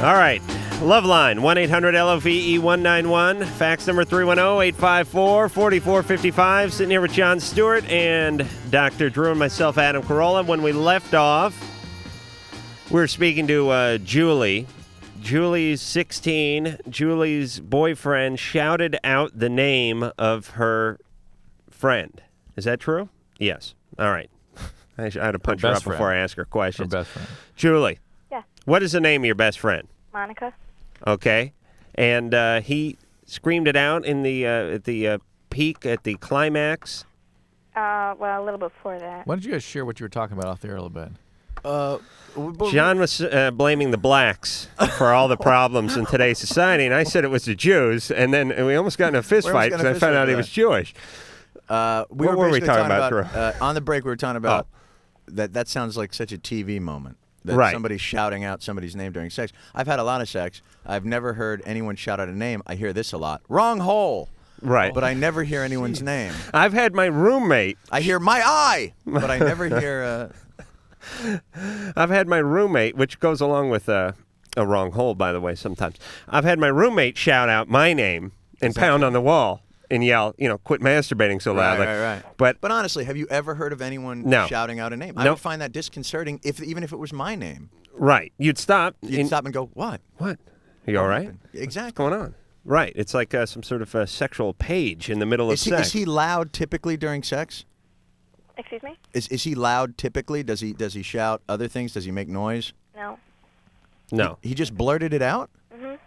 All right. LoveLine, 1-800-LOVE-191. Fax number 310-854-4455. Sitting here with Jon Stewart and Dr. Drew and myself, Adam Carolla. When we left off, we were speaking to Julie. Julie's 16. Julie's boyfriend shouted out the name of her friend. Is that true? Yes. All right. I had to punch her up before I ask her questions. Her best friend. Julie. Yeah. What is the name of your best friend? Monica. Okay. And he screamed it out in the at the peak, at the climax? Well, a little before that. Why don't you guys share what you were talking about off there a little bit? John was blaming the blacks for all the problems in today's society, and I said it was the Jews, and then we almost got in a fist fight because I found out he was Jewish. What were we talking about, Drew? On the break, we were talking about that sounds like such a TV moment. That Right. Somebody's shouting out somebody's name during sex. I've had a lot of sex. I've never heard anyone shout out a name. I hear this a lot. Wrong hole. Right. But I never hear anyone's name. I've had my roommate. I hear my eye, but I never hear... I've had my roommate, which goes along with a wrong hole, by the way, sometimes. I've had my roommate shout out my name and pound on the wall and yell, quit masturbating so loudly. Right. But honestly, have you ever heard of anyone shouting out a name? I Nope. would find that disconcerting, even if it was my name. Right. You'd stop. You'd stop and go, what? What? Are you all right? Exactly. What's going on? Right. It's like some sort of a sexual page in the middle of sex. Is he loud typically during sex? Excuse me? Is he loud typically? Does he shout other things? Does he make noise? No. No. He just blurted it out? Mhm.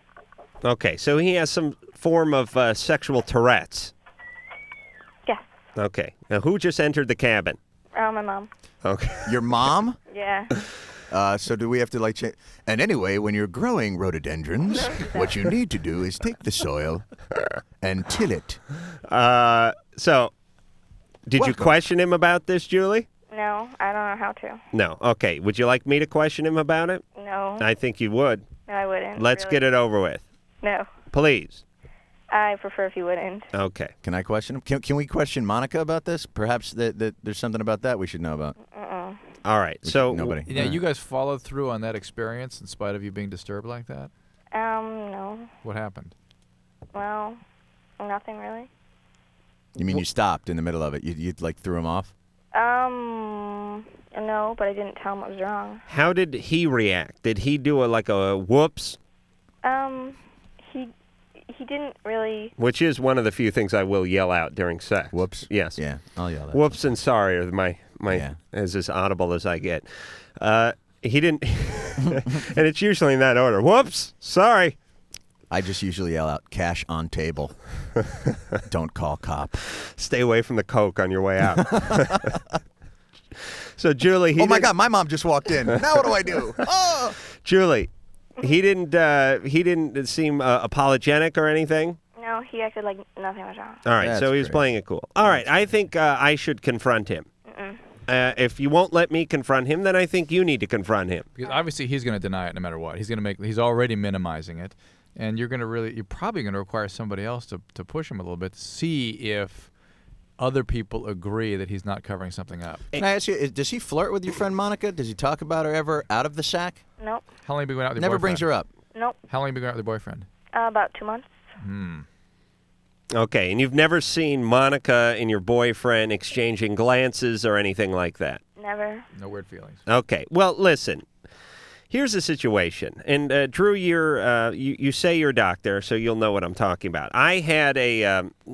Okay. So he has some form of sexual Tourette's. Yes. Okay. Now, who just entered the cabin? Oh, my mom. Okay. Your mom? Yeah. So do we have to change? And anyway, when you're growing rhododendrons, what you need to do is take the soil and till it. So, did you question him about this, Julie? No, I don't know how to. No. Okay. Would you like me to question him about it? No. I think you would. No, I wouldn't. Let's really. get it over with. No. Please. I prefer if you wouldn't. Okay. Can I question him? Can we question Monica about this? Perhaps that there's something about that we should know about. All right. So nobody. Yeah, you guys followed through on that experience in spite of you being disturbed like that? No. What happened? Well, nothing really. You mean you stopped in the middle of it? You threw him off? No, but I didn't tell him it was wrong. How did he react? Did he do a whoops? He didn't really. Which is one of the few things I will yell out during sex. Whoops. Yes. Yeah, I'll yell that. Whoops and sorry are my as audible as I get. He didn't, and it's usually in that order. Whoops, sorry. I just usually yell out, cash on table. Don't call cop. Stay away from the Coke on your way out. So, Julie, oh my God, my mom just walked in. Now what do I do? Oh! Julie, he didn't seem apologetic or anything? No, he acted like nothing was wrong. All right, so he was playing it cool. All right, I think I should confront him. If you won't let me confront him, then I think you need to confront him. Because obviously he's going to deny it no matter what. He's already minimizing it, and you're probably going to require somebody else to push him a little bit to see if other people agree that he's not covering something up. Can I ask you, does he flirt with your friend Monica? Does he talk about her ever out of the sack? Nope. How long have you been going out with your Never boyfriend? brings her up. Nope. How long have you been going out with your boyfriend? About 2 months. Okay, and you've never seen Monica and your boyfriend exchanging glances or anything like that? Never. No weird feelings. Okay, well, listen. Here's the situation, and Drew, you say you're a doctor, so you'll know what I'm talking about. I had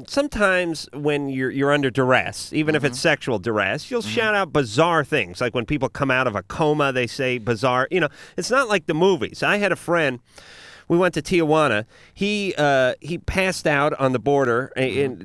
sometimes when you're under duress, even if it's sexual duress, you'll shout out bizarre things, like when people come out of a coma, they say bizarre. It's not like the movies. I had a friend. We went to Tijuana. He passed out on the border,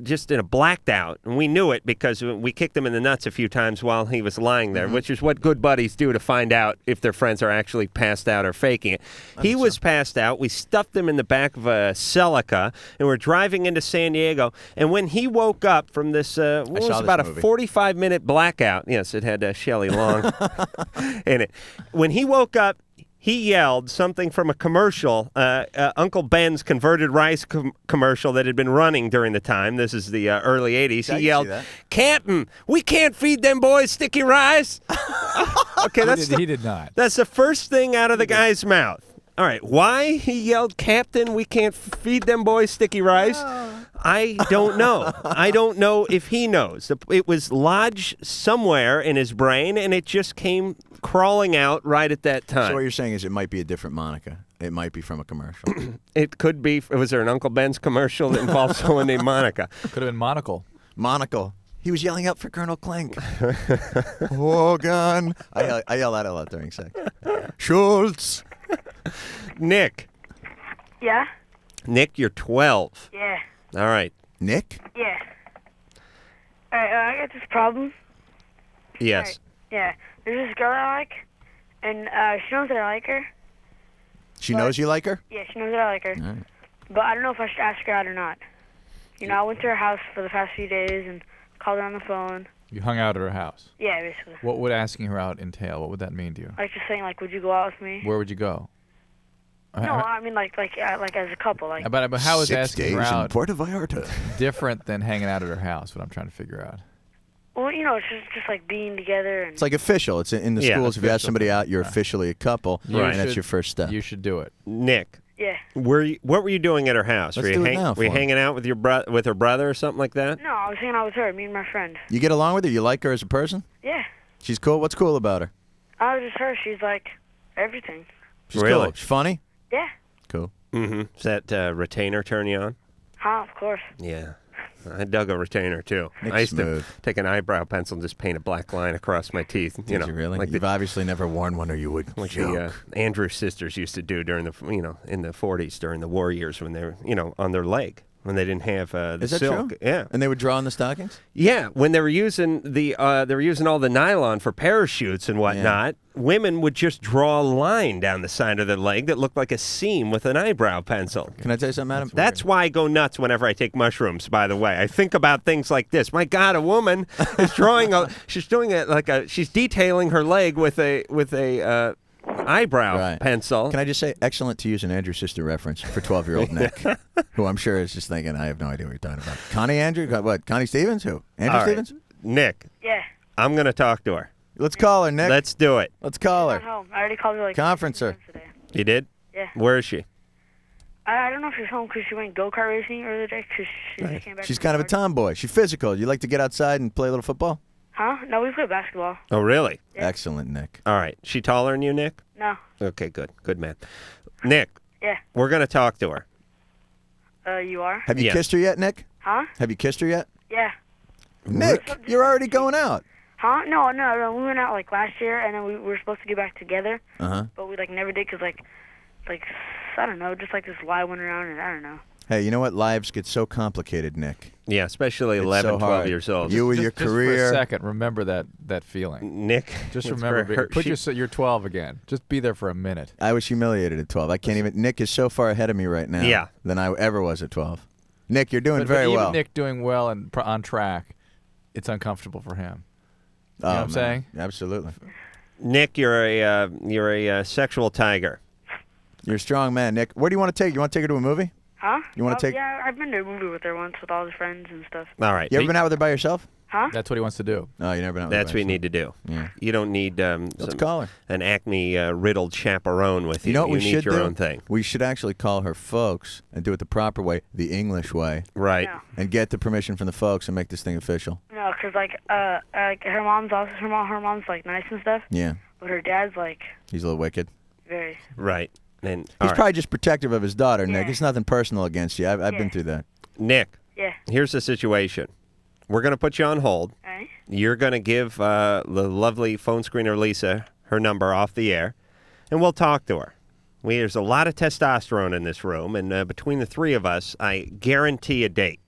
just in a blacked out, and we knew it because we kicked him in the nuts a few times while he was lying there, which is what good buddies do to find out if their friends are actually passed out or faking it. He was passed out. We stuffed him in the back of a Celica, and we're driving into San Diego. And when he woke up from this, about a 45-minute blackout. Yes, it had Shelley Long in it. When he woke up, he yelled something from a commercial, Uncle Ben's converted rice commercial that had been running during the time. This is the early 80s. He yelled, "Canton, we can't feed them boys sticky rice." Okay, He did not. That's the first thing out of the guy's mouth. All right. Why he yelled, Captain, we can't feed them boys sticky rice? I don't know. I don't know if he knows. It was lodged somewhere in his brain, and it just came crawling out right at that time. So what you're saying is it might be a different Monica. It might be from a commercial. It could be. Was there an Uncle Ben's commercial that involved someone named Monica? Could have been Monocle. Monocle. He was yelling out for Colonel Clink. Hogan. I yell that a lot during sex. Schultz. Nick. Yeah? Nick, you're 12. Yeah. All right. Nick? Yeah. All right, I got this problem. Yes. Right. Yeah. There's this girl I like, and she knows that I like her. She knows you like her? Yeah, she knows that I like her. All right. But I don't know if I should ask her out or not. You know, I went to her house for the past few days and called her on the phone. You hung out at her house. Yeah, basically. What would asking her out entail? What would that mean to you? Like just saying, like, would you go out with me? Where would you go? No, I mean like as a couple, like. But how is 6 asking days her in out Puerto Vallarta different than hanging out at her house? What I'm trying to figure out. Well, you know, it's just like being together and. It's like official. It's in the schools. If you ask somebody out, you're officially a couple, and that's your first step. You should do it. Nick. Yeah. What were you doing at her house? Let's were you, do it now were you for him. hanging out with with her brother or something like that? No, I was hanging out with her, me and my friend. You get along with her? You like her as a person? Yeah. She's cool? What's cool about her? I was just her. She's like everything. She's Really? cool. She's funny? Yeah. Cool. Mm-hmm. Does that retainer turn you on? Huh? Of course. Yeah. I dug a retainer, too. Nick's I used smooth. to take an eyebrow pencil and just paint a black line across my teeth. Did you really? Like You've obviously never worn one, or you would like joke. the Andrews sisters used to do during the, in the 40s during the war years when they were, on their leg. When they didn't have the Is that silk. true? Yeah. And they would draw on the stockings? Yeah, when they were using all the nylon for parachutes and whatnot, women would just draw a line down the side of their leg that looked like a seam with an eyebrow pencil. Can I tell you something, Adam? That's why I go nuts whenever I take mushrooms, by the way. I think about things like this. My God, a woman is she's detailing her leg with a eyebrow pencil. Can I just say, excellent to use an Andrew sister reference for 12-year-old Nick, who I'm sure is just thinking, I have no idea what you're talking about. Connie Andrew? What? Connie Stevens? Who? Andrew All right. Stevens? Nick. Yeah. I'm going to talk to her. Let's call her, Nick. Let's do it. Let's call She's her. not home. I already called her like. Conference her. Today. You did? Yeah. Where is she? I don't know if she's home because she went go-kart racing earlier today because she just came back. She's from kind of a work. tomboy. She's physical. You like to get outside and play a little football? Huh? No, we play basketball. Oh, really? Yeah. Excellent, Nick. All right. She taller than you, Nick? No. Okay, good. Good man. Nick. Yeah. We're going to talk to her. You are? Have you kissed her yet, Nick? Huh? Have you kissed her yet? Yeah. Nick, you're already going out. Huh? No. We went out like last year, and then we were supposed to get back together, Uh-huh. but we like never did because like I don't know, just like this lie went around, and I don't know. Hey, you know what? Lives get so complicated, Nick. Yeah, especially It's 11, so 12 hard. years old. You with your Just career. for a second, remember that feeling. Nick. Just it's remember, her- put she- you're 12 again. Just be there for a minute. I was humiliated at 12. I can't even. Nick is so far ahead of me right now Yeah. than I ever was at 12. Nick, you're doing But very even well. Nick doing well and on track, it's uncomfortable for him. You know what I'm saying? Absolutely. Nick, you're a sexual tiger. You're a strong man, Nick. Where do you want to take? You want to take her to a movie? Huh? You wanna take- Yeah, I've been to a movie with her once with all the friends and stuff. All right. You ever been out with her by yourself? Huh? That's what he wants to do. No, you never been out with her That's by what you need to do. Yeah. You don't need Let's call her. an Acme riddled chaperone with you. You know what we need should your do? own thing. We should actually call her folks and do it the proper way, the English way, Right. No. and get the permission from the folks and make this thing official. No, because her mom's also her mom's like nice and stuff, Yeah. but her dad's like He's a little wicked. very. Right. And He's all right. probably just protective of his daughter, Nick. Yeah. It's nothing personal against you. I've been Yeah. through that. Nick. Yeah. Here's the situation. We're going to put you on hold. All right. You're going to give the lovely phone screener Lisa her number off the air, and we'll talk to her. There's a lot of testosterone in this room, and between the three of us, I guarantee a date.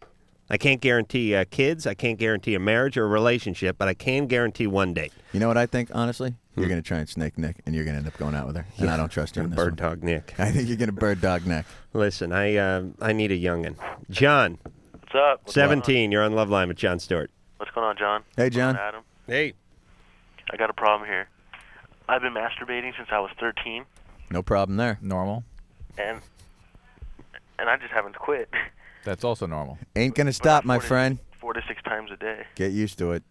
I can't guarantee kids. I can't guarantee a marriage or a relationship, but I can guarantee one date. You know what I think, honestly? You're going to try and snake Nick, and you're going to end up going out with her. And I don't trust you in this Bird one. dog Nick. I think you're going to bird dog Nick. Listen, I need a youngin. John, What's up? What's 17. You're on LoveLine with Jon Stewart. What's going on, John? Hey, John. What's going on, Adam. Hey. I got a problem here. I've been masturbating since I was 13, No problem there. Normal. and I just haven't quit. That's also normal. Ain't going to stop, my friend. 4 to 6 times a day. Get used to it.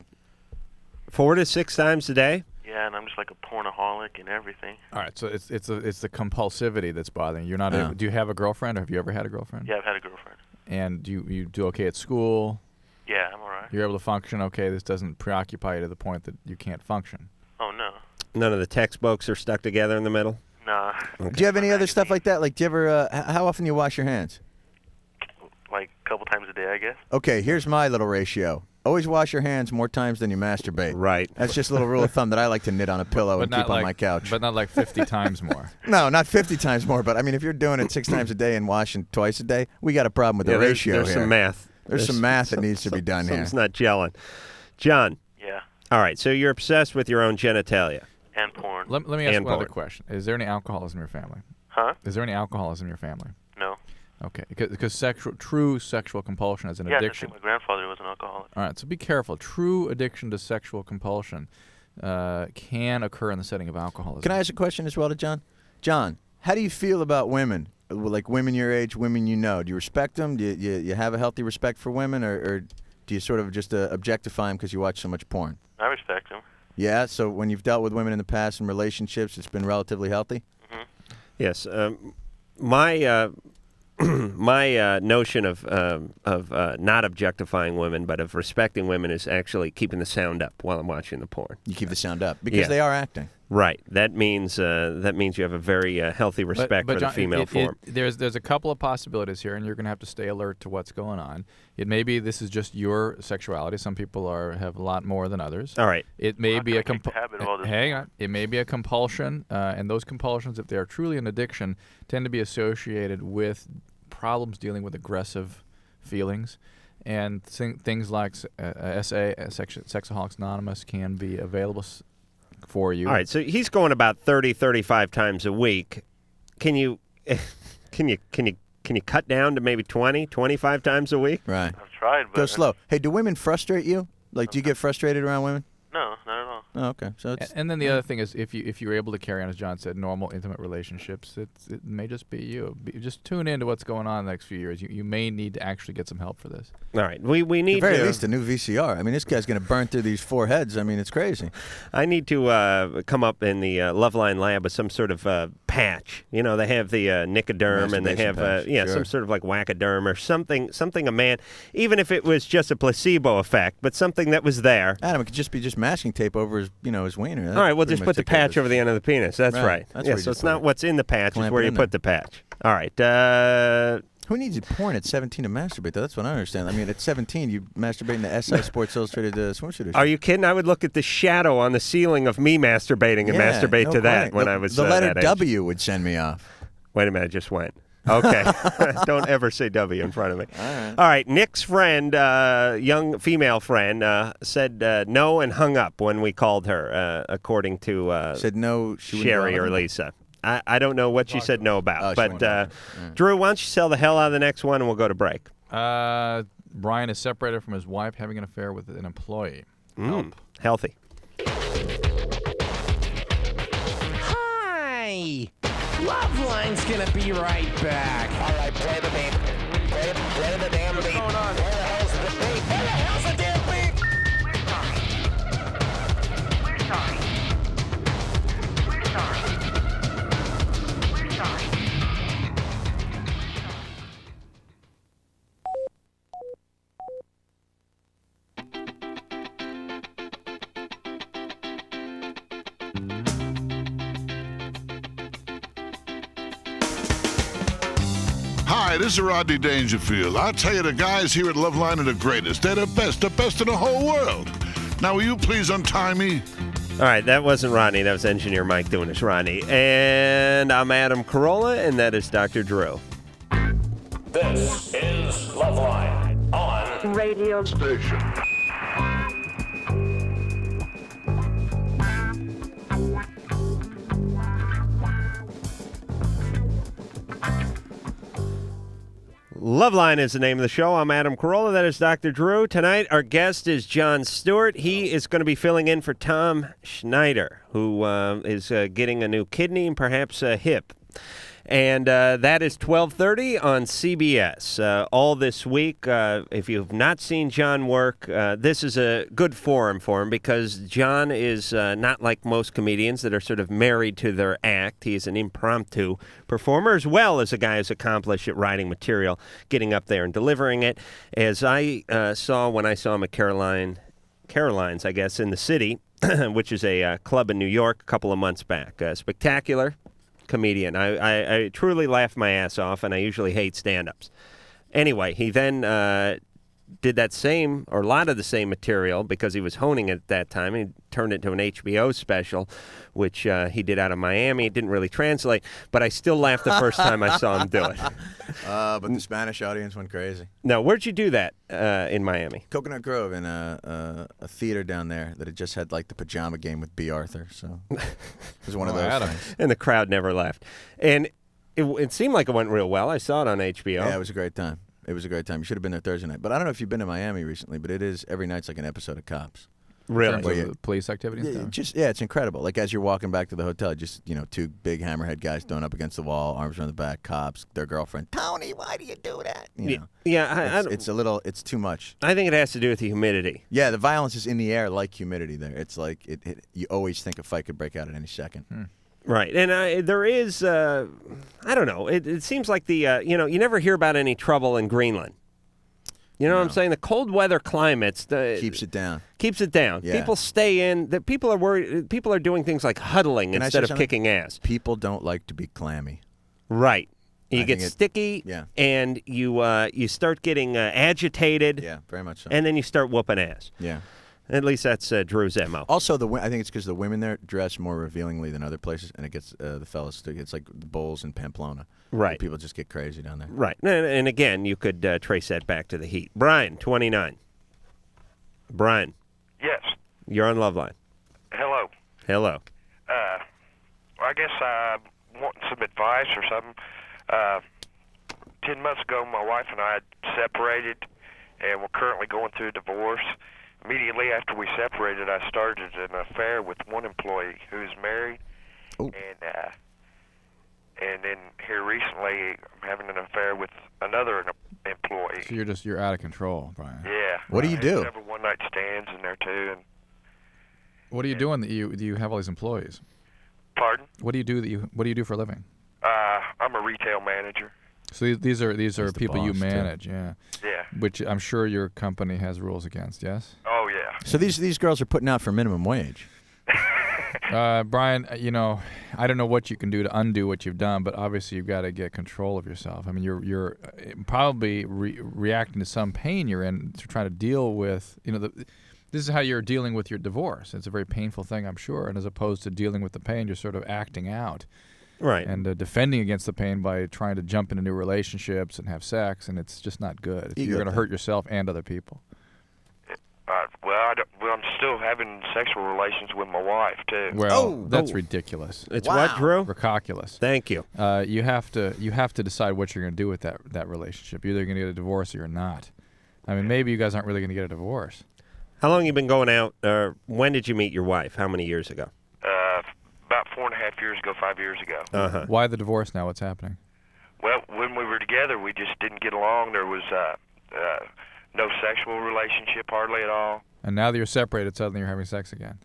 4 to 6 times a day? Yeah, and I'm just like a pornaholic and everything. All right, so it's the compulsivity that's bothering you. You're not. Yeah. Do you have a girlfriend, or have you ever had a girlfriend? Yeah, I've had a girlfriend. And do you do okay at school? Yeah, I'm alright. You're able to function okay. This doesn't preoccupy you to the point that you can't function. Oh no. None of the textbooks are stuck together in the middle? Nah. Do you have any other stuff like that? Like, do you ever? How often do you wash your hands? Like a couple times a day, I guess. Okay, here's my little ratio. Always wash your hands more times than you masturbate. Right. That's just a little rule of thumb that I like to knit on a pillow and keep on my couch. But not like 50 times more. No, not 50 times more. But I mean, if you're doing it 6 times a day and washing twice a day, we got a problem with the ratio there's here. some math. There's some math that needs to be done here. Something's not gelling. John. Yeah. All right, so you're obsessed with your own genitalia. And porn. Let me ask And one other porn. question. Is there any alcoholism in your family? Huh? Is there any alcoholism in your family? No. Okay, because true sexual compulsion is an Yeah, I addiction. think my grandfather was an alcoholic. All right, so be careful. True addiction to sexual compulsion can occur in the setting of alcoholism. Can I ask a question as well to John? John, how do you feel about women? Like women your age, women you know. Do you respect them? Do you have a healthy respect for women? Or do you sort of just objectify them because you watch so much porn? I respect him. Yeah, so when you've dealt with women in the past in relationships, it's been relatively healthy? Yes. My my notion of not objectifying women, but of respecting women, is actually keeping the sound up while I'm watching the porn. You keep the sound up because they are acting. Right. That means you have a very healthy respect for John, the female form. There's a couple of possibilities here, and you're going to have to stay alert to what's going on. It may be this is just your sexuality. Some people have a lot more than others. All right. It may be a hang on. It may be a compulsion, and those compulsions, if they are truly an addiction, tend to be associated with problems dealing with aggressive feelings. And things like Sexaholics Anonymous can be available for you. All right, so he's going about 30, 35 times a week. Can you cut down to maybe 20, 25 times a week? Right. I've tried, but Go slow. Hey, do women frustrate you? Like, do you get frustrated around women? No, not at all. Oh, okay. So it's, and then the other thing is, if you're able to carry on, as John said, normal intimate relationships, it may just be you. Just tune into what's going on in the next few years. You may need to actually get some help for this. All right, we need at the very to, least a new VCR. I mean, this guy's going to burn through these 4 heads. I mean, it's crazy. I need to come up in the LoveLine lab with some sort of patch. You know, they have the Nicoderm, and they have patch, sure. some sort of like Wackoderm or something a man, even if it was just a placebo effect, but something that was there. Adam, it could just be masking tape over his, his wiener. All right, we'll just put the patch over the end of the penis. That's right. That's yeah, where you so just it's put not it. what's in the patch, Clamp it's where it you in put the patch. All right. Who needs porn at 17 to masturbate, though? That's what I don't understand. I mean, at 17, you masturbate in the SI Sports Illustrated swimsuit issue. Are you kidding? I would look at the shadow on the ceiling of me masturbating and masturbate to that when I was the letter that age. W would send me off. Wait a minute, I just went. Okay. Don't ever say W in front of me. All right. Nick's friend, young female friend, said no and hung up when we called her, according to said no, she Sherry or Lisa. I don't know what she said no about. she wouldn't But, Drew, why don't you sell the hell out of the next one and we'll go to break. Brian is separated from his wife, having an affair with an employee. Healthy. Hi! LoveLine's gonna be right back. All right, play the beat. Play the damn beat. What's going on? Where the hell's the beat? Where the hell's the damn beat? We're sorry. We're sorry. We're sorry. Hi, this is Rodney Dangerfield. I'll tell you, the guys here at LoveLine are the greatest. They're the best in the whole world. Now, will you please untie me? All right, that wasn't Rodney. That was engineer Mike doing his Rodney. And I'm Adam Carolla, and that is Dr. Drew. This is LoveLine on Radio Station. LoveLine is the name of the show. I'm Adam Carolla. That is Dr. Drew. Tonight, our guest is Jon Stewart. He is going to be filling in for Tom Schneider, who is getting a new kidney and perhaps a hip. And that is 12:30 on CBS. All this week, if you've not seen Jon work, this is a good forum for him because Jon is not like most comedians that are sort of married to their act. He is an impromptu performer as well as a guy who's accomplished at writing material, getting up there and delivering it. As I saw when I saw him at Caroline's, I guess, in the city, which is a club in New York a couple of months back. Spectacular comedian. I truly laugh my ass off, and I usually hate stand-ups. Anyway, he then did that same, or a lot of the same material, because he was honing it at that time. He turned it into an HBO special, which he did out of Miami. It didn't really translate, but I still laughed the first time I saw him do it. But the Spanish audience went crazy. Now, where'd you do that in Miami? Coconut Grove, in a theater down there that had just had like the pajama game with B. Arthur. So it was one of those things. And the crowd never left. And it seemed like it went real well. I saw it on HBO. Yeah, it was a great time. It was a great time. You should have been there Thursday night. But I don't know if you've been to Miami recently, but it is every night's like an episode of Cops. Really? Where you, police activity and stuff? Yeah, it's incredible. Like as you're walking back to the hotel, just two big hammerhead guys thrown up against the wall, arms around the back, cops, their girlfriend. Tony, why do you do that? It's too much. I think it has to do with the humidity. Yeah, the violence is in the air like humidity there. It's like you always think a fight could break out at any second. Right, and there is, I don't know, it seems like you never hear about any trouble in Greenland. You know what I'm saying? The cold weather climates keeps it down. Keeps it down. Yeah. People stay in. People are worried. People are doing things like huddling instead of kicking ass. People don't like to be clammy. Right. You get sticky, and you start getting agitated. Yeah, very much so. And then you start whooping ass. Yeah. At least that's Drew's MO. Also, I think it's because the women there dress more revealingly than other places, and it gets the fellas. It's like the Bulls in Pamplona. Right. People just get crazy down there. Right. And again, you could trace that back to the heat. Brian, 29. Brian. Yes. You're on LoveLine. Hello. Hello. I guess I want some advice or something. 10 months ago, my wife and I had separated, and we're currently going through a divorce. Immediately after we separated, I started an affair with one employee who's married, and then here recently, I'm having an affair with another employee. So you're out of control, Brian. Yeah. What do you do? Several one-night stands in there too. And what are you doing that you have all these employees? Pardon? What do you do for a living? I'm a retail manager. So these are people you manage, Yeah. Which I'm sure your company has rules against, yes? Oh yeah. So these girls are putting out for minimum wage. Brian, I don't know what you can do to undo what you've done, but obviously you've got to get control of yourself. I mean, you're probably reacting to some pain you're in to try to deal with. This is how you're dealing with your divorce. It's a very painful thing, I'm sure. And as opposed to dealing with the pain, you're sort of acting out. Right. And defending against the pain by trying to jump into new relationships and have sex, and it's just not good. You're going to hurt yourself and other people. I'm still having sexual relations with my wife too. Well, that's ridiculous. It's what, Drew? Ridiculous. Thank you. You have to decide what you're going to do with that relationship. You're either going to get a divorce or you're not. I mean, maybe you guys aren't really going to get a divorce. How long have you been going out? When did you meet your wife? How many years ago? About 4.5 years ago, 5 years ago. Uh-huh. Why the divorce now? What's happening? Well, when we were together, we just didn't get along. There was no sexual relationship hardly at all. And now that you're separated, suddenly you're having sex again.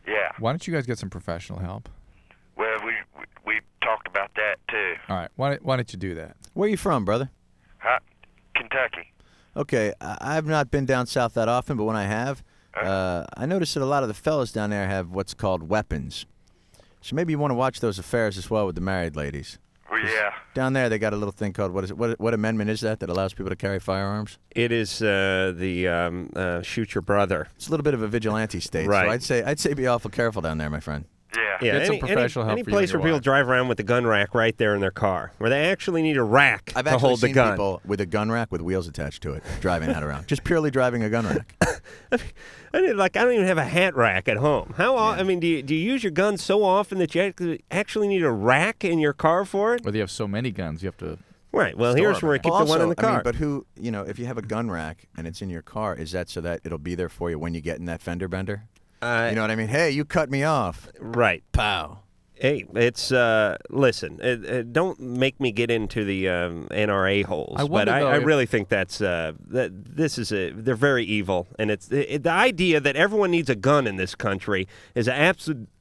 Yeah. Why don't you guys get some professional help? Well, we talked about that too. All right. Why don't you do that? Where are you from, brother? Kentucky. Okay, I've not been down south that often, but when I have, I noticed that a lot of the fellas down there have what's called weapons. So maybe you want to watch those affairs as well with the married ladies. Well, yeah. Down there, they got a little thing called, what is it? What amendment is that allows people to carry firearms? It is the shoot your brother. It's a little bit of a vigilante state. Right. So I'd say be awful careful down there, my friend. Yeah. Get some professional help Any for you and place your where people wife. drive around with the gun rack right there in their car, where they actually need a rack I've to actually hold the seen gun. people with a gun rack with wheels attached to it driving that around. Just purely driving a gun rack. I don't even have a hat rack at home. I mean, do you use your gun so often that you actually need a rack in your car for it? Whether you have so many guns, you have to. Right. Well, here's where I keep the one in the car. I mean, but who, if you have a gun rack and it's in your car, is that so that it'll be there for you when you get in that fender bender? You know what I mean? Hey, you cut me off. Right. Pow. Hey, it's listen. Don't make me get into the NRA holes, I but wonder, though, I if- really think that's they're very evil, and it's the idea that everyone needs a gun in this country is an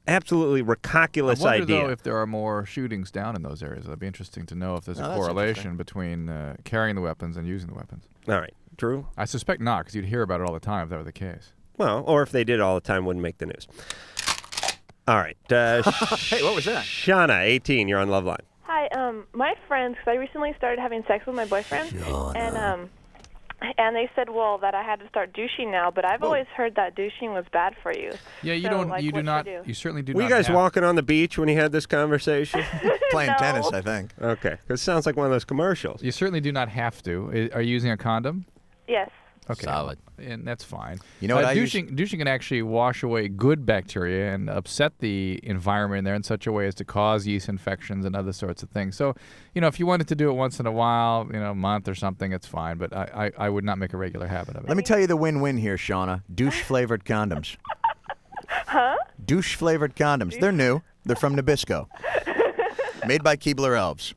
absolutely ridiculous I wonder, idea. though, if there are more shootings down in those areas. It'd be interesting to know if there's Oh, a that's correlation between carrying the weapons and using the weapons. All right, Drew? I suspect not, because you'd hear about it all the time if that were the case. Well, or if they did all the time, wouldn't make the news. All right. Hey, what was that? Shauna, 18, you're on LoveLine. Hi, my friends, because I recently started having sex with my boyfriend, and they said, well, that I had to start douching now, but I've always heard that douching was bad for you. Yeah, you So, don't. like, You what do not. should I do? You certainly do Were not. you guys have- walking on the beach when you had this conversation? Playing No. tennis, I think. Okay, because it sounds like one of those commercials. You certainly do not have to. Are you using a condom? Yes. Okay. Solid. And that's fine. You know what I douching can actually wash away good bacteria and upset the environment in there in such a way as to cause yeast infections and other sorts of things. So, if you wanted to do it once in a while, a month or something, it's fine. But I would not make a regular habit of it. Let me tell you the win-win here, Shauna. Douche-flavored condoms. Huh? Douche-flavored condoms. They're new. They're from Nabisco. Made by Keebler Elves.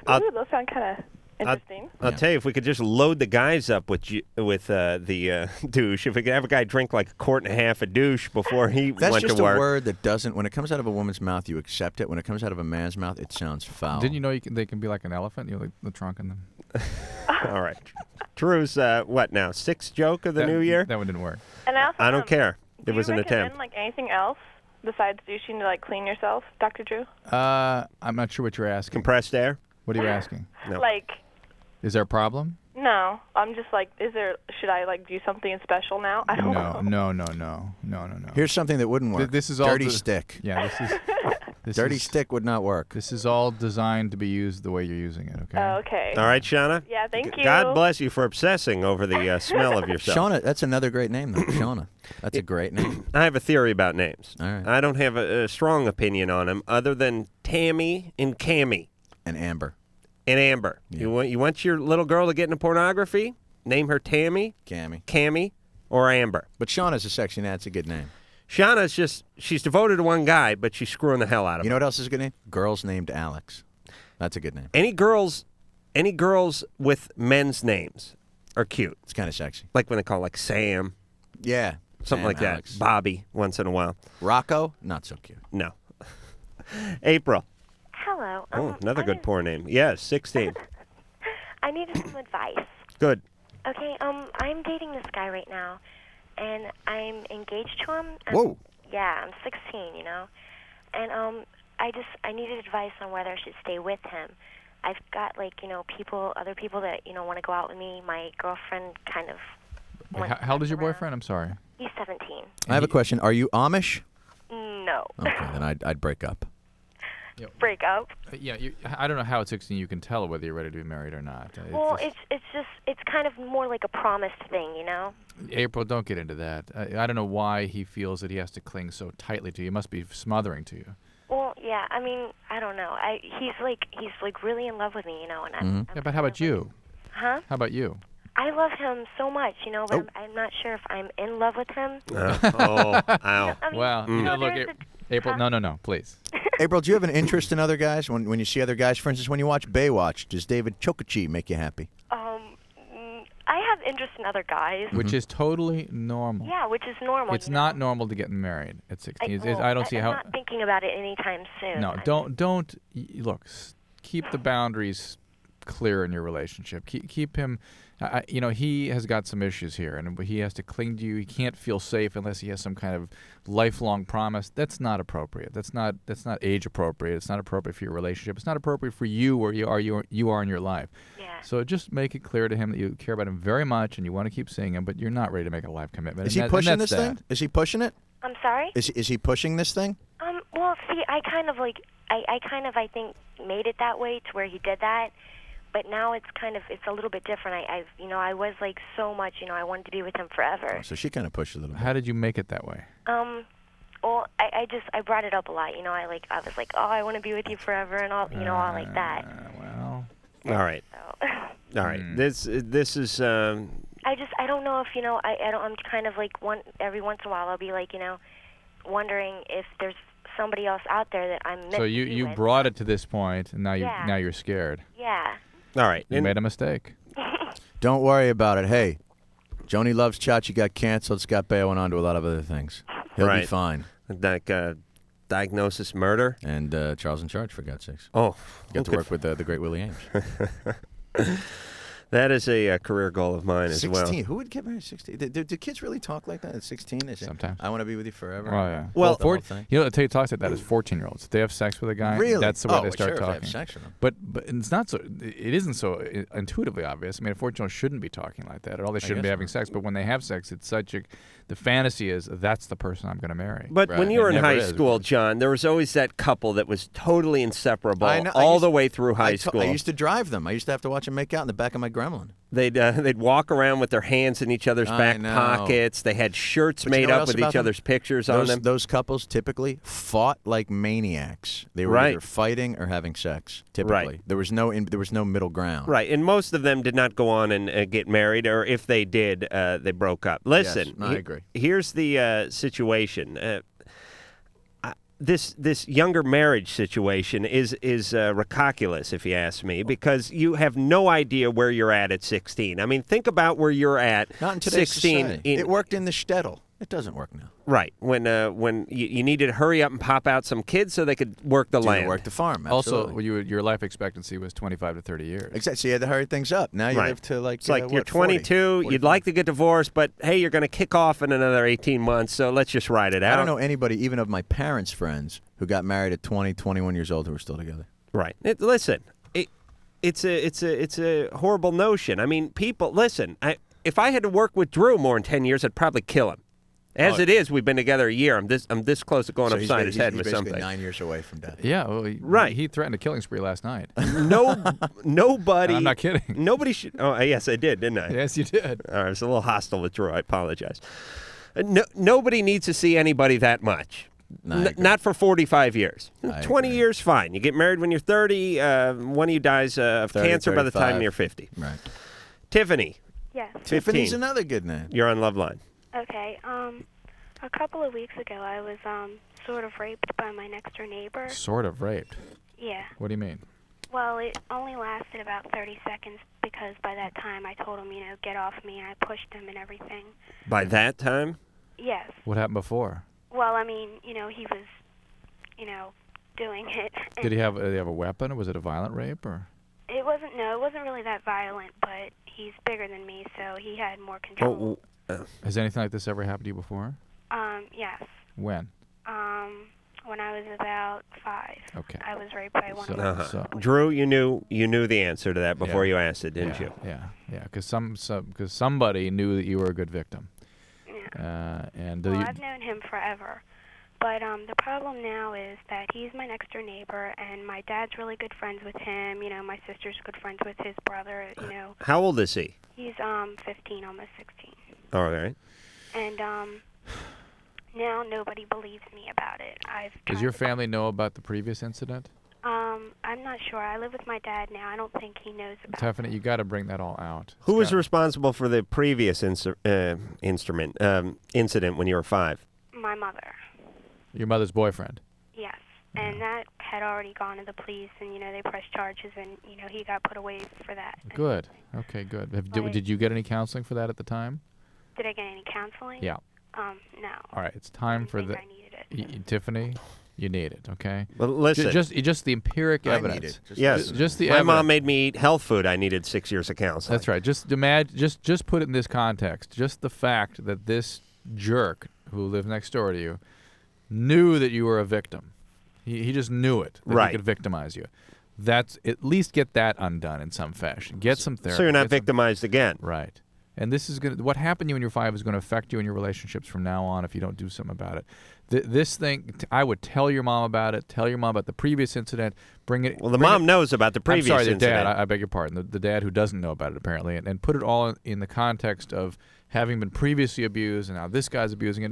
Ooh, those sound kind of interesting. I'll tell you, if we could just load the guys up with the douche, if we could have a guy drink like a quart and a half of douche before he That's went just to work. a word that doesn't, when it comes out of a woman's mouth, you accept it. When it comes out of a man's mouth, it sounds foul. Didn't you know they can be like an elephant? Like the trunk and the. All right. Drew's, what now, sixth joke of the new year? That one didn't work. And I also, I don't care. It do was you an recommend, attempt. like, anything else besides douching to, like, clean yourself, Dr. Drew? I'm not sure what you're asking. Compressed air? What are you asking? No. Like, Is there a problem? no. I'm just like, should I, like, do something special now? I don't know. No. Here's something that wouldn't work. This is all Dirty stick. Yeah, this Dirty is, stick would not work. This is all designed to be used the way you're using it. Okay. Oh, okay. All right, Shauna? Yeah, thank you. God bless you for obsessing over the smell of yourself. Shauna, that's another great name, though. Shauna. That's a great name. I have a theory about names. All right. I don't have a strong opinion on them other than Tammy and Cammy. And Amber. And Amber. Yeah. You want your little girl to get into pornography? Name her Tammy, Cammy, or Amber. But Shauna's a sexy name. That's a good name. Shauna's she's devoted to one guy, but she's screwing the hell out of You him. know what else is a good name? Girls named Alex. That's a good name. Any girls with men's names are cute. It's kind of sexy. Like when they call like Sam. Yeah. Something Sam, like Alex. that. Bobby, once in a while. Rocco, not so cute. No. April. Hello. Oh, another good porn name. Yes, 16. I needed some advice. Good. Okay, I'm dating this guy right now, and I'm engaged to him. Whoa. Yeah, I'm 16, and I needed advice on whether I should stay with him. I've got other people that want to go out with me. My girlfriend kind of. Wait, how old is your boyfriend? I'm sorry. He's 17. I have a question. Are you Amish? No. Okay, then I'd break up. Break up. Yeah, I don't know how at 16 you can tell whether you're ready to be married or not. Well, it's kind of more like a promised thing, April, don't get into that. I don't know why he feels that he has to cling so tightly to you. He must be smothering to you. Well, yeah. I mean, I don't know. He's really in love with me, and I'm. Yeah, but how about you? Huh? How about you? I love him so much, but I'm not sure if I'm in love with him. Ow. I mean, Well, look, there's April, no, please. April, do you have an interest in other guys? When you see other guys, for instance, when you watch Baywatch, does David Chokachi make you happy? I have interest in other guys. Which is totally normal. Yeah, which is normal. It's not normal to get married at 16. I don't see I'm how. not thinking about it anytime soon. No, don't look. Keep the boundaries clear in your relationship. Keep him. He has got some issues here, and he has to cling to you. He can't feel safe unless he has some kind of lifelong promise. That's not appropriate. That's not age appropriate. It's not appropriate for your relationship. It's not appropriate for you where you are in your life. Yeah. So just make it clear to him that you care about him very much and you want to keep seeing him, but you're not ready to make a life commitment. Is he pushing this thing? Is he pushing it? I'm sorry? Is he pushing this thing? Well, see, I I think made it that way to where he did that. But now it's a little bit different. I was like so much, I wanted to be with him forever. Oh, so she kind of pushed a little bit. How did you make it that way? Well, I brought it up a lot. I was like, oh, I want to be with you forever, and all, all like that. Well. All right. All right. This is. I don't know if I'm kind of like every once in a while I'll be like wondering if there's somebody else out there that I'm meant So to you be you with. brought it to this point, and now Yeah. now you're scared. Yeah. All right. You made a mistake. Don't worry about it. Hey, Joni Loves Chachi got canceled. Scott Baio went on to a lot of other things. He'll be Right. fine. Like diagnosis murder. And Charles in Charge, for God's sakes. Oh. Got to good work with the great Willie Ames. That is a career goal of mine as well. 16. Who would get married at 16? Do kids really talk like that at 16? They say, Sometimes. I want to be with you forever. Oh yeah. Well, The whole 14, thing. you know, the talks like that is 14-year-olds. If they have sex with a guy, Really? that's the way Oh, they start sure, if they talking. have sex with him. But it's not so. It isn't so intuitively obvious. I mean, a 14-year-old shouldn't be talking like that at all. They shouldn't be guess having sex. But when they have sex, it's such a. The fantasy is that's the person I'm going to marry. But when you It were in never high is. school, John, there was always that couple that was totally inseparable I know, all the way through high I school. used to drive them. I used to have to watch them make out in the back of my Gremlin. They'd walk around with their hands in each other's I back know. pockets. They had shirts But you made know what up else with about each them? other's pictures on them. Those couples typically fought like maniacs. They were Right. either fighting or having sex. Typically, Right. there was no middle ground. Right, and most of them did not go on and get married, or if they did, they broke up. Listen, I agree. Here's the situation. This younger marriage situation is ridiculous, if you ask me, because you have no idea where you're at 16. I mean, think about where you're at. Not in today's 16. society. It worked in the shtetl. It doesn't work now. Right, when you needed to hurry up and pop out some kids so they could work the land. Work the farm. Also, Absolutely. your life expectancy was 25 to 30 years. Exactly. So you had to hurry things up. Now you Right. live to like. It's like you're what, 40? 22, you'd like to get divorced, but hey, you're going to kick off in another 18 months, so let's just ride it out. I don't know anybody, even of my parents' friends, who got married at 20, 21 years old, who are still together. Right. Listen, it's a horrible notion. I mean, people, listen, if I had to work with Drew more than 10 years, I'd probably kill him. As it is, we've been together a year. I'm this close to going So upside his head he's with basically something. 9 years away from death. Yeah, well, Right. He threatened a killing spree last night. Nobody. I'm not kidding. Nobody should. Oh, yes, I did, didn't I? Yes, you did. All right, I was a little hostile with Drew. I apologize. Nobody needs to see anybody that much. No, I agree. Not for 45 years. I 20 agree. years, fine. You get married when you're 30. One of you dies of 30, cancer by the time 35. you're 50. Right. Tiffany. Yes. 15. Tiffany's another good name. You're on LoveLine. Okay. A couple of weeks ago, I was sort of raped by my next door neighbor. Sort of raped. Yeah. What do you mean? Well, it only lasted about 30 seconds because by that time I told him, get off me, and I pushed him and everything. By that time? Yes. What happened before? Well, I mean, he was, doing it. Did he have a weapon, or was it a violent rape, or? It wasn't really that violent, but he's bigger than me, so he had more control. Has anything like this ever happened to you before? Yes. When? When I was about 5. Okay. I was raped by one of my Drew, you knew the answer to that before you asked it, didn't you? Yeah, because somebody knew that you were a good victim. Yeah. And Well, I've known him forever. But the problem now is that he's my next door neighbor, and my dad's really good friends with him. My sister's good friends with his brother. How old is he? He's 15, almost 16. All right. And now nobody believes me about it. Does your family know about the previous incident? I'm not sure. I live with my dad now. I don't think he knows about Tiffany, you got to bring that all out. Who was responsible for the previous incident when you were 5? my mother. Your mother's boyfriend? Yes. And that had already gone to the police, and, they pressed charges, and, he got put away for that. Good. Okay, good. Did you get any counseling for that at the time? Did I get any counseling? Yeah. No. All right, it's time for the... I needed it. Tiffany, you need it, okay? Well, listen. Just the empiric I evidence. need it. Yes. Just the My evidence. mom made me eat health food. I needed 6 years of counseling. That's right. Just put it in this context. Just the fact that this jerk who lived next door to you knew that you were a victim. He just knew it. That Right. He could victimize you. That's at least get that undone in some fashion. Get some therapy. So you're not victimized again. Right. And this is going to, what happened to you when you're 5 is going to affect you in your relationships from now on if you don't do something about it. This thing, I would tell your mom about it. Tell your mom about the previous incident. Bring it. Well, the mom knows about the previous I'm sorry, the incident. dad. I beg your pardon. The dad who doesn't know about it apparently, and put it all in the context of having been previously abused and now this guy's abusing it.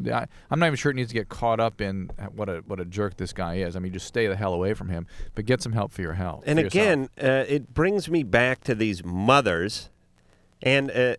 I'm not even sure it needs to get caught up in what a jerk this guy is. I mean, just stay the hell away from him, but get some help for your health. And again, it brings me back to these mothers, and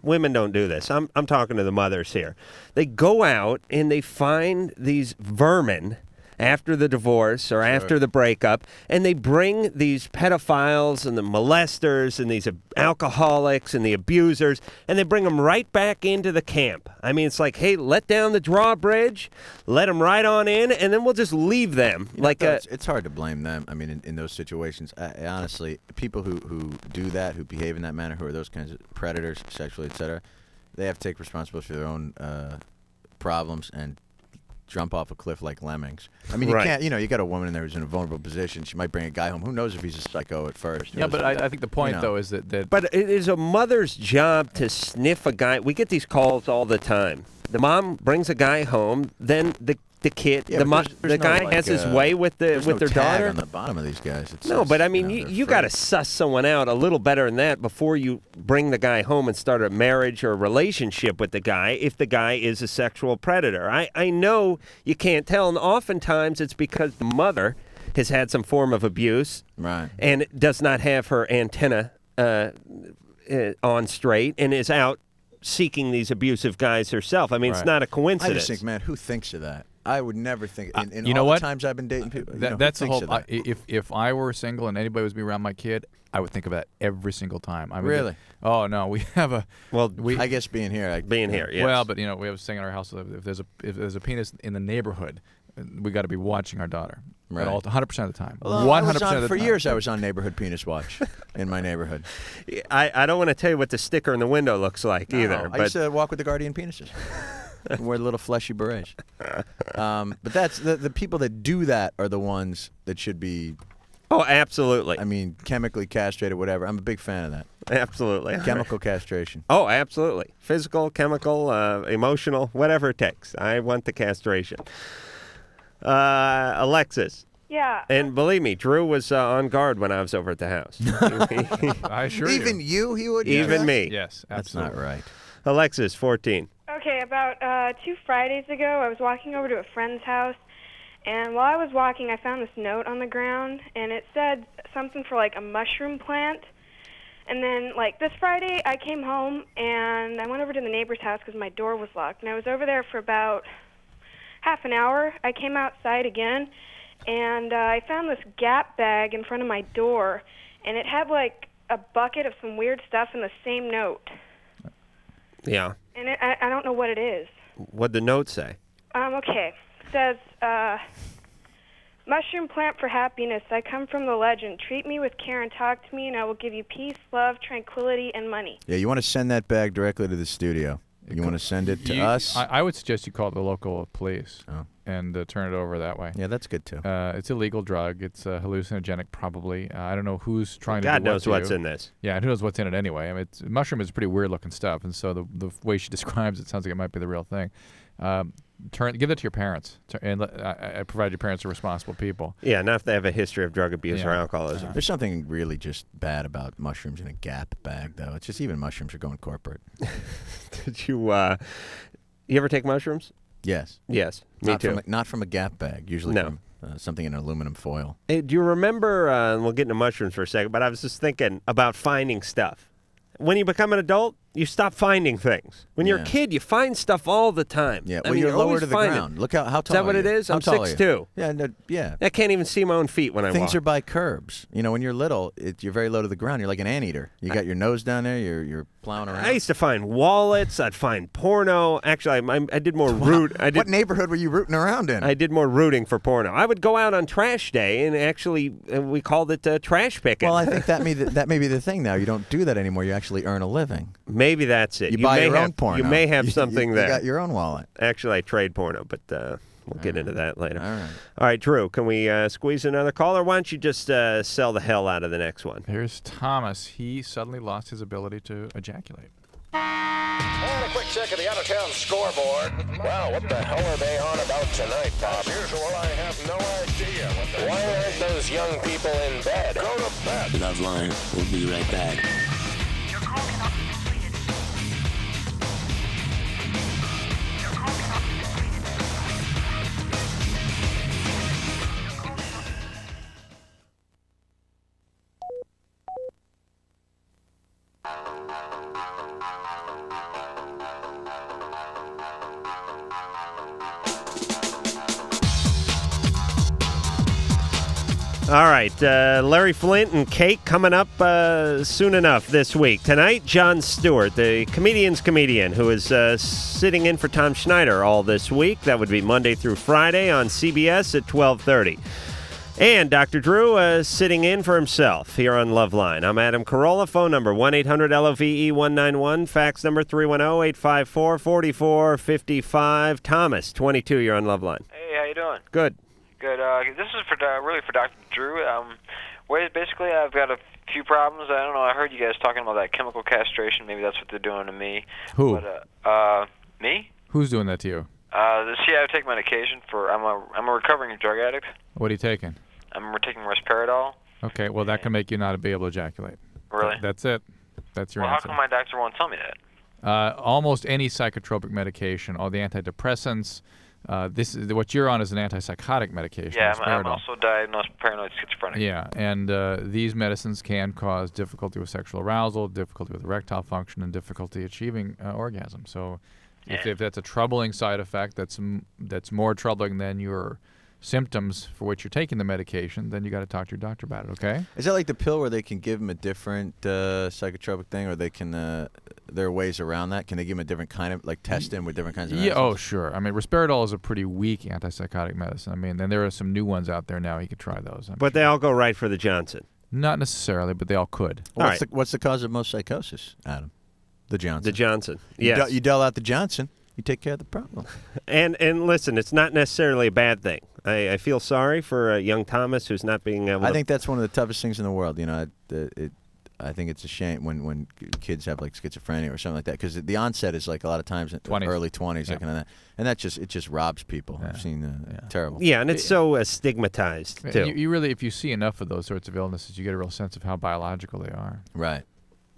women don't do this. I'm talking to the mothers here. They go out and they find these vermin after the divorce or after the breakup, and they bring these pedophiles and the molesters and these alcoholics and the abusers, and they bring them right back into the camp. I mean, it's like, hey, let down the drawbridge, let them right on in, and then we'll just leave them. It's hard to blame them. I mean, in those situations, I honestly, people who do that, who behave in that manner, who are those kinds of predators, sexually, etc., they have to take responsibility for their own problems and jump off a cliff like lemmings. I mean, you can't, you got a woman in there who's in a vulnerable position. She might bring a guy home. Who knows if he's a psycho at first? Yeah, but I think the point, though, is that... But it is a mother's job to sniff a guy. We get these calls all the time. The mom brings a guy home, then the kid, the guy has his way with their tag daughter. On the bottom of these guys. But I mean, you got to suss someone out a little better than that before you bring the guy home and start a marriage or a relationship with the guy if the guy is a sexual predator. I know you can't tell, and oftentimes it's because the mother has had some form of abuse and does not have her antenna on straight and is out seeking these abusive guys herself. I mean, it's not a coincidence. I just think, man, who thinks of that? I would never think. In you know all what? the times I've been dating people, that's the who whole. thinks of that? If I were single and anybody was be around my kid, I would think of that every single time. I mean, Really? Oh no, we have a. Well, I guess being here, yes. Well, but we have a saying in our house: if there's a penis in the neighborhood, we got to be watching our daughter. Right. 100% of the time. Well, 100% of the for time. years, I was on neighborhood penis watch in my neighborhood. I don't want to tell you what the sticker in the window looks like either. I used to walk with the guardian penises. Wear little fleshy berets. But that's the people that do that are the ones that should be. Oh, absolutely. I mean, chemically castrated, whatever. I'm a big fan of that. Absolutely. Chemical castration. Oh, absolutely. Physical, chemical, emotional, whatever it takes. I want the castration. Alexis. Yeah. And believe me, Drew was on guard when I was over at the house. I assure you. Even you, he would. Even me. Yes, That's absolutely. not right. Alexis, 14. Okay, about 2 Fridays ago, I was walking over to a friend's house, and while I was walking, I found this note on the ground, and it said something for, like, a mushroom plant. And then, like, this Friday, I came home, and I went over to the neighbor's house because my door was locked. And I was over there for about half an hour. I came outside again, and I found this Gap bag in front of my door, and it had, like, a bucket of some weird stuff in the same note. Yeah. And I don't know what it is. What'd the note say? Okay. It says, mushroom plant for happiness. I come from the legend. Treat me with care and talk to me, and I will give you peace, love, tranquility, and money. Yeah, you want to send that bag directly to the studio. You want to send it to us? I would suggest you call the local police and turn it over that way. Yeah, that's good too. It's a legal drug. It's hallucinogenic, probably. I don't know who's trying to. God do what knows to what's you. in this. Yeah, and who knows what's in it anyway? I mean, mushroom is pretty weird looking stuff, and so the way she describes it sounds like it might be the real thing. Give that to your parents, and provide your parents are responsible people. Yeah, not if they have a history of drug abuse or alcoholism. There's something really just bad about mushrooms in a Gap bag, though. It's just even mushrooms are going corporate. Did you ever take mushrooms? Yes. Yes, me too. Not from a Gap bag, usually from something in aluminum foil. Hey, do you remember, and we'll get into mushrooms for a second, but I was just thinking about finding stuff. When you become an adult, you stop finding things. When you're a kid, you find stuff all the time. Yeah, I well, mean, you're lower always to the finding- ground. Look how tall Is that what are it you? is? How I'm tall are you? 6'2". Yeah, yeah. I can't even see my own feet when I walk. Things are by curbs. You know, when you're little, you're very low to the ground. You're like an anteater. You got your nose down there. You're plowing around. I used to find wallets. I'd find porno. Actually, I did more What neighborhood were you rooting around in? I did more rooting for porno. I would go out on trash day, and actually, we called it trash picking. Well, I think that may be the thing now. You don't do that anymore. You actually earn a living. Maybe that's it. You buy may your have, own porno. You may have something you there. You got your own wallet. Actually, I trade porno, but we'll get into that later. All right. All right, Drew, can we squeeze another call, or why don't you just sell the hell out of the next one? Here's Thomas. He suddenly lost his ability to ejaculate. And a quick check of the out-of-town scoreboard. Wow, what the hell are they on about tonight, Bob? As usual, I have no idea. Why aren't those young people in bed? Go to bed. LoveLine will be right back. All right, Larry Flint and Kate coming up soon enough this week. Tonight, Jon Stewart, the comedian's comedian, who is sitting in for Tom Schneider all this week. That would be Monday through Friday on CBS at 12:30. And Dr. Drew sitting in for himself here on LoveLine. I'm Adam Carolla. Phone number 1-800-LOVE-191. Fax number 310-854-4455. Thomas, 22. You're on LoveLine. Hey, how you doing? Good. Good. This is for really for Dr. Drew. Basically, I've got a few problems. I don't know. I heard you guys talking about that chemical castration. Maybe that's what they're doing to me. Who? But, me? Who's doing that to you? I take medication for. I'm a recovering drug addict. What are you taking? I'm taking risperidol. Okay, well, that can make you not be able to ejaculate. Really? That's it. That's your Well, how answer. come my doctor won't tell me that? Almost any psychotropic medication, all the antidepressants. This is what you're on is an antipsychotic medication. Yeah, I'm risperidol. also diagnosed with paranoid schizophrenic. Yeah, and these medicines can cause difficulty with sexual arousal, difficulty with erectile function, and difficulty achieving orgasm. So, if that's a troubling side effect, that's more troubling than your symptoms for which you're taking the medication, then you got to talk to your doctor about it. Okay? Is that like the pill where they can give him a different psychotropic thing, or they can? There are ways around that. Can they give him a different kind of test him with different kinds of? Yeah. medicines? Oh, sure. I mean, risperidol is a pretty weak antipsychotic medicine. I mean, then there are some new ones out there now. You could try those. But they all go right for the Johnson. Not necessarily, but they all could. What's the cause of most psychosis, Adam? The Johnson. The Johnson. Yes. You dole out the Johnson, you take care of the problem. And listen, it's not necessarily a bad thing. I feel sorry for young Thomas who's not being able to... I think that's one of the toughest things in the world. You know, I think it's a shame when kids have like schizophrenia or something like that, because the onset is like a lot of times in early 20s, like that, and it just robs people. I've seen terrible. Yeah, and it's so stigmatized too. You really, if you see enough of those sorts of illnesses, you get a real sense of how biological they are. Right.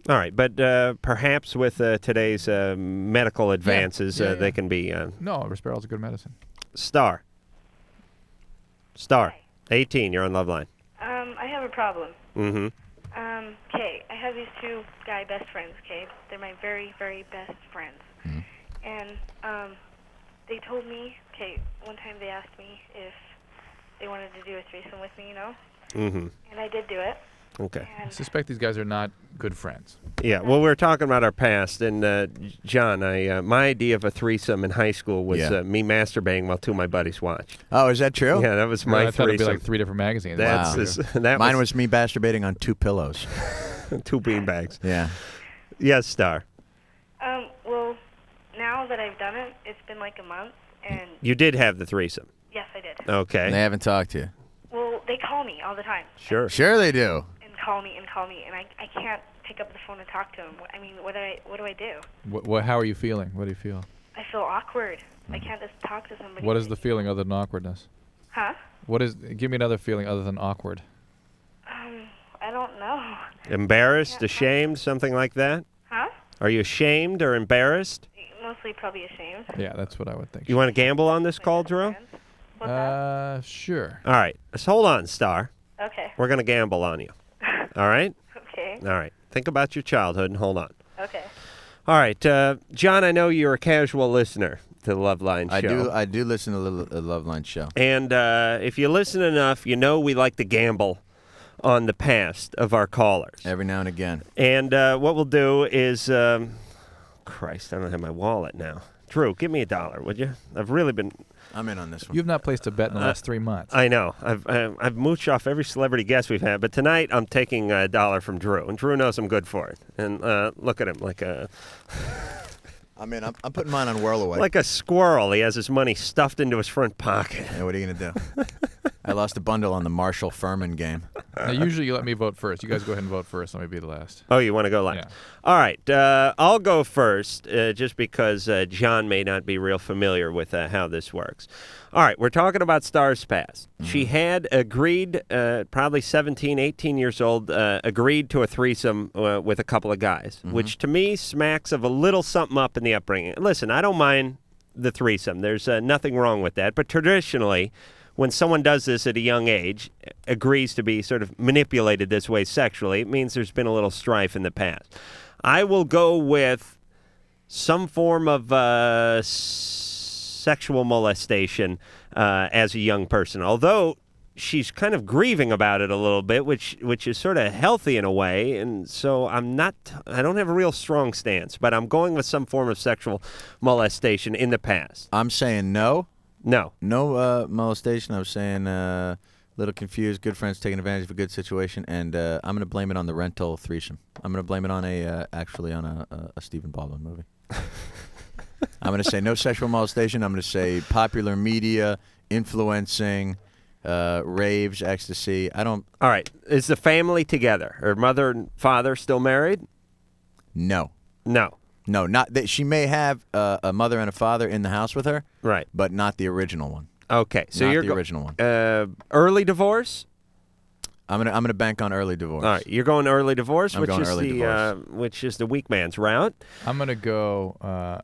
All right, but perhaps with today's medical advances, they can be... No, risperidol's a good medicine. Star, 18, you're on LoveLine. I have a problem. Mm-hmm. Okay, I have these two guy best friends, okay? They're my very, very best friends. And they told me, okay, one time they asked me if they wanted to do a threesome with me, you know? Mm-hmm. And I did do it. Okay. I suspect these guys are not good friends. Yeah, well, we were talking about our past, and John, my idea of a threesome in high school was me masturbating while two of my buddies watched. Oh, is that true? Yeah, that was my I thought it'd be threesome. like 3 different magazines. Mine was me masturbating on 2 pillows. 2 beanbags. Yeah. Yes, Star. Well, now that I've done it, it's been like a month, and... You did have the threesome. Yes, I did. Okay. They haven't talked to you. Well, they call me all the time. Sure. Sure they do. And call me, and I can't pick up the phone and talk to them. I mean, what do I do? How are you feeling? What do you feel? I feel awkward. I can't just talk to somebody. What is the feeling other than awkwardness? Huh? Give me another feeling other than awkward. I don't know. Embarrassed, ashamed, something like that? Huh? Are you ashamed or embarrassed? Mostly probably ashamed. Yeah, that's what I would think. You want to gamble on this call, Drew? Sure. All right. Just hold on, Star. Okay. We're going to gamble on you. All right? Okay. All right. Think about your childhood and hold on. Okay. All right. John, I know you're a casual listener to the LoveLine show. I do listen to the LoveLine show. And if you listen enough, you know we like to gamble on the past of our callers. Every now and again. And what we'll do is... Christ, I don't have my wallet now. Drew, give me $1, would you? I've really been... I'm in on this one. You've not placed a bet in the last 3 months. I know. I've mooched off every celebrity guest we've had, but tonight I'm taking $1 from Drew, and Drew knows I'm good for it. And look at him, like a... I'm putting mine on Whirlaway. Like a squirrel. He has his money stuffed into his front pocket. Yeah, what are you going to do? I lost a bundle on the Marshall Furman game. Now, usually you let me vote first. You guys go ahead and vote first. Let me be the last. Oh, you want to go last? Yeah. All right. I'll go first, just because John may not be real familiar with how this works. All right. We're talking about Star's Pass. Mm-hmm. She had agreed, probably 17, 18 years old, agreed to a threesome with a couple of guys, which to me smacks of a little something up in the upbringing. Listen, I don't mind the threesome. There's nothing wrong with that. But traditionally, when someone does this at a young age, agrees to be sort of manipulated this way sexually, it means there's been a little strife in the past. I will go with some form of sexual molestation as a young person. Although she's kind of grieving about it a little bit, which is sort of healthy in a way. And so I don't have a real strong stance, but I'm going with some form of sexual molestation in the past. I'm saying no. No. No molestation. I was saying a little confused, good friends taking advantage of a good situation, and I'm going to blame it on the rental threesome. I'm going to blame it on a Stephen Baldwin movie. I'm going to say no sexual molestation. I'm going to say popular media influencing, raves, ecstasy. I don't. All right. Is the family together? Her mother and father still married? No. No. No, not that. She may have a mother and a father in the house with her, right? But not the original one. Okay, so not you're the original one. Early divorce. I'm gonna bank on early divorce. All right, you're going early divorce, I'm which going is early divorce. Which is the weak man's route. I'm gonna go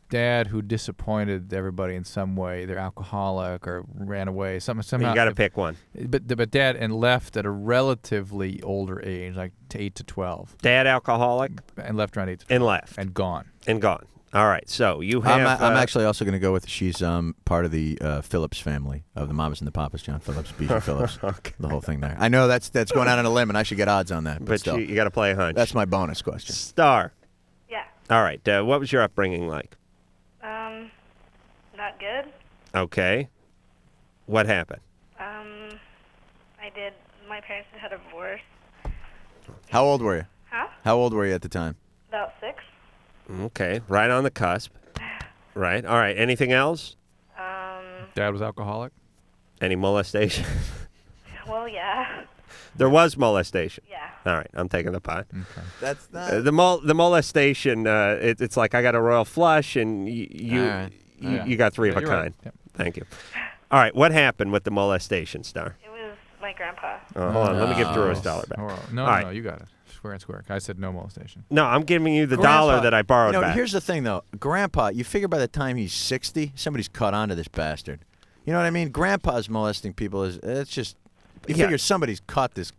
dad who disappointed everybody in some way. They're alcoholic or ran away. Somehow you got to pick one. But dad and left at a relatively older age, like 8 to 12. Dad alcoholic and left around 8 to 12. and left and gone. And gone. All right, so you have. I'm actually also going to go with she's part of the Phillips family of the Mamas and the Papas, John Phillips, Bijou Phillips, okay. The whole thing there. I know that's going out on a limb, and I should get odds on that. But still, you got to play a hunch. That's my bonus question. Star. Yeah. All right, what was your upbringing like? Not good. Okay. What happened? My parents had a divorce. How old were you? Huh? How old were you at the time? About 6. Okay, right on the cusp. Right. All right. Anything else? Dad was alcoholic. Any molestation? Well, yeah. There was molestation. Yeah. All right, I'm taking the pot. Okay. That's not the molestation. It's like I got a royal flush, and you got three of a you're right. kind. Yep. Thank you. All right, what happened with the molestation, Star? It was my grandpa. Oh, hold on, let me give Drew his dollar back. No, All right. no, you got it. Square and square. I said no molestation. No, I'm giving you the dollar that I borrowed back. Here's the thing, though. Grandpa, you figure by the time he's 60, somebody's caught on to this bastard. You know what I mean? Grandpa's molesting people it's just. You figure somebody's caught this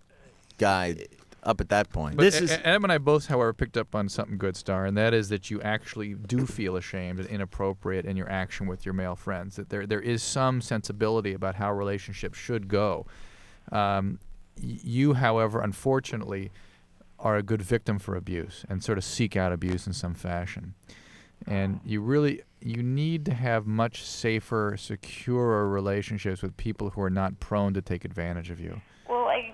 guy up at that point. But Adam and I both, however, picked up on something good, Star, and that is that you actually do feel ashamed and inappropriate in your action with your male friends. That there is some sensibility about how relationships should go. You, however, unfortunately, are a good victim for abuse and sort of seek out abuse in some fashion. And you need to have much safer, securer relationships with people who are not prone to take advantage of you. Well, I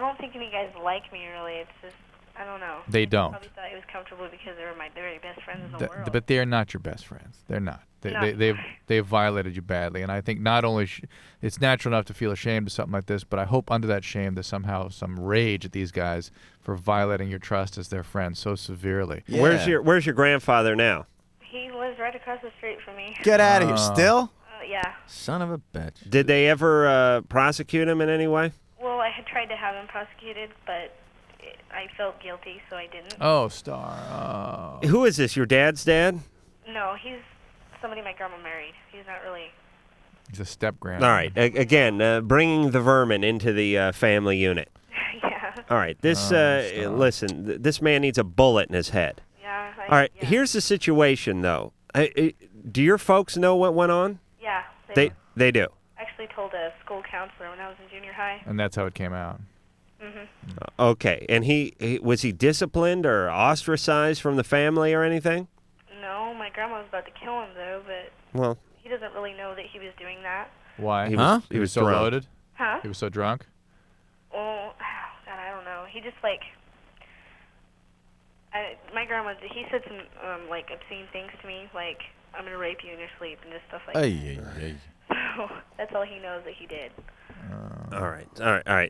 don't think any guys like me, really. It's just, I don't know. They don't. I probably thought it was comfortable because they were my very best friends in the world. But they're not your best friends. They're not. No. They've violated you badly. And I think not only it's natural enough to feel ashamed of something like this, but I hope under that shame there's somehow some rage at these guys for violating your trust as their friends so severely. Yeah. Where's your grandfather now? He lives right across the street from me. Get out of here. Still? Yeah. Son of a bitch. Did they ever prosecute him in any way? Well, I had tried to have him prosecuted, but I felt guilty, so I didn't. Oh, Star. Who is this? Your dad's dad? No, he's somebody my grandma married. He's not really. He's a step-grand. All right. Again, bringing the vermin into the family unit. Yeah. All right. This listen. This man needs a bullet in his head. Yeah. All right. Here's the situation, though. Do your folks know what went on? Yeah. They do. I actually told a school counselor when I was in junior high. And that's how it came out. Mm-hmm. Okay. And was he disciplined or ostracized from the family or anything? No, my grandma was about to kill him though, but well, he doesn't really know that he was doing that. Why? He was so drunk. loaded? Huh? He was so drunk? Well, God, I don't know. He just my grandma. He said some obscene things to me, like I'm gonna rape you in your sleep and just stuff like that. So that's all he knows that he did. All right.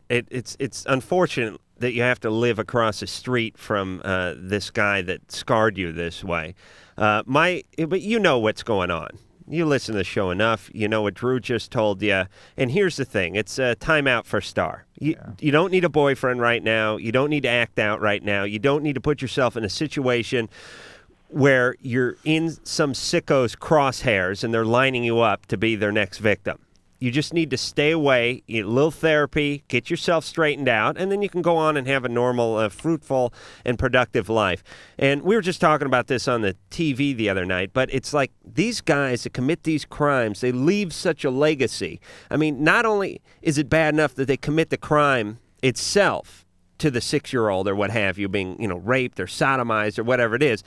It's unfortunate that you have to live across the street from this guy that scarred you this way. But you know what's going on. You listen to the show enough. You know what Drew just told you. And here's the thing. It's a timeout for Star. You don't need a boyfriend right now. You don't need to act out right now. You don't need to put yourself in a situation where you're in some sicko's crosshairs and they're lining you up to be their next victim. You just need to stay away, get a little therapy, get yourself straightened out, and then you can go on and have a normal, fruitful, and productive life. And we were just talking about this on the TV the other night, but it's like these guys that commit these crimes, they leave such a legacy. I mean, not only is it bad enough that they commit the crime itself to the 6-year-old or what have you, being, raped or sodomized or whatever it is,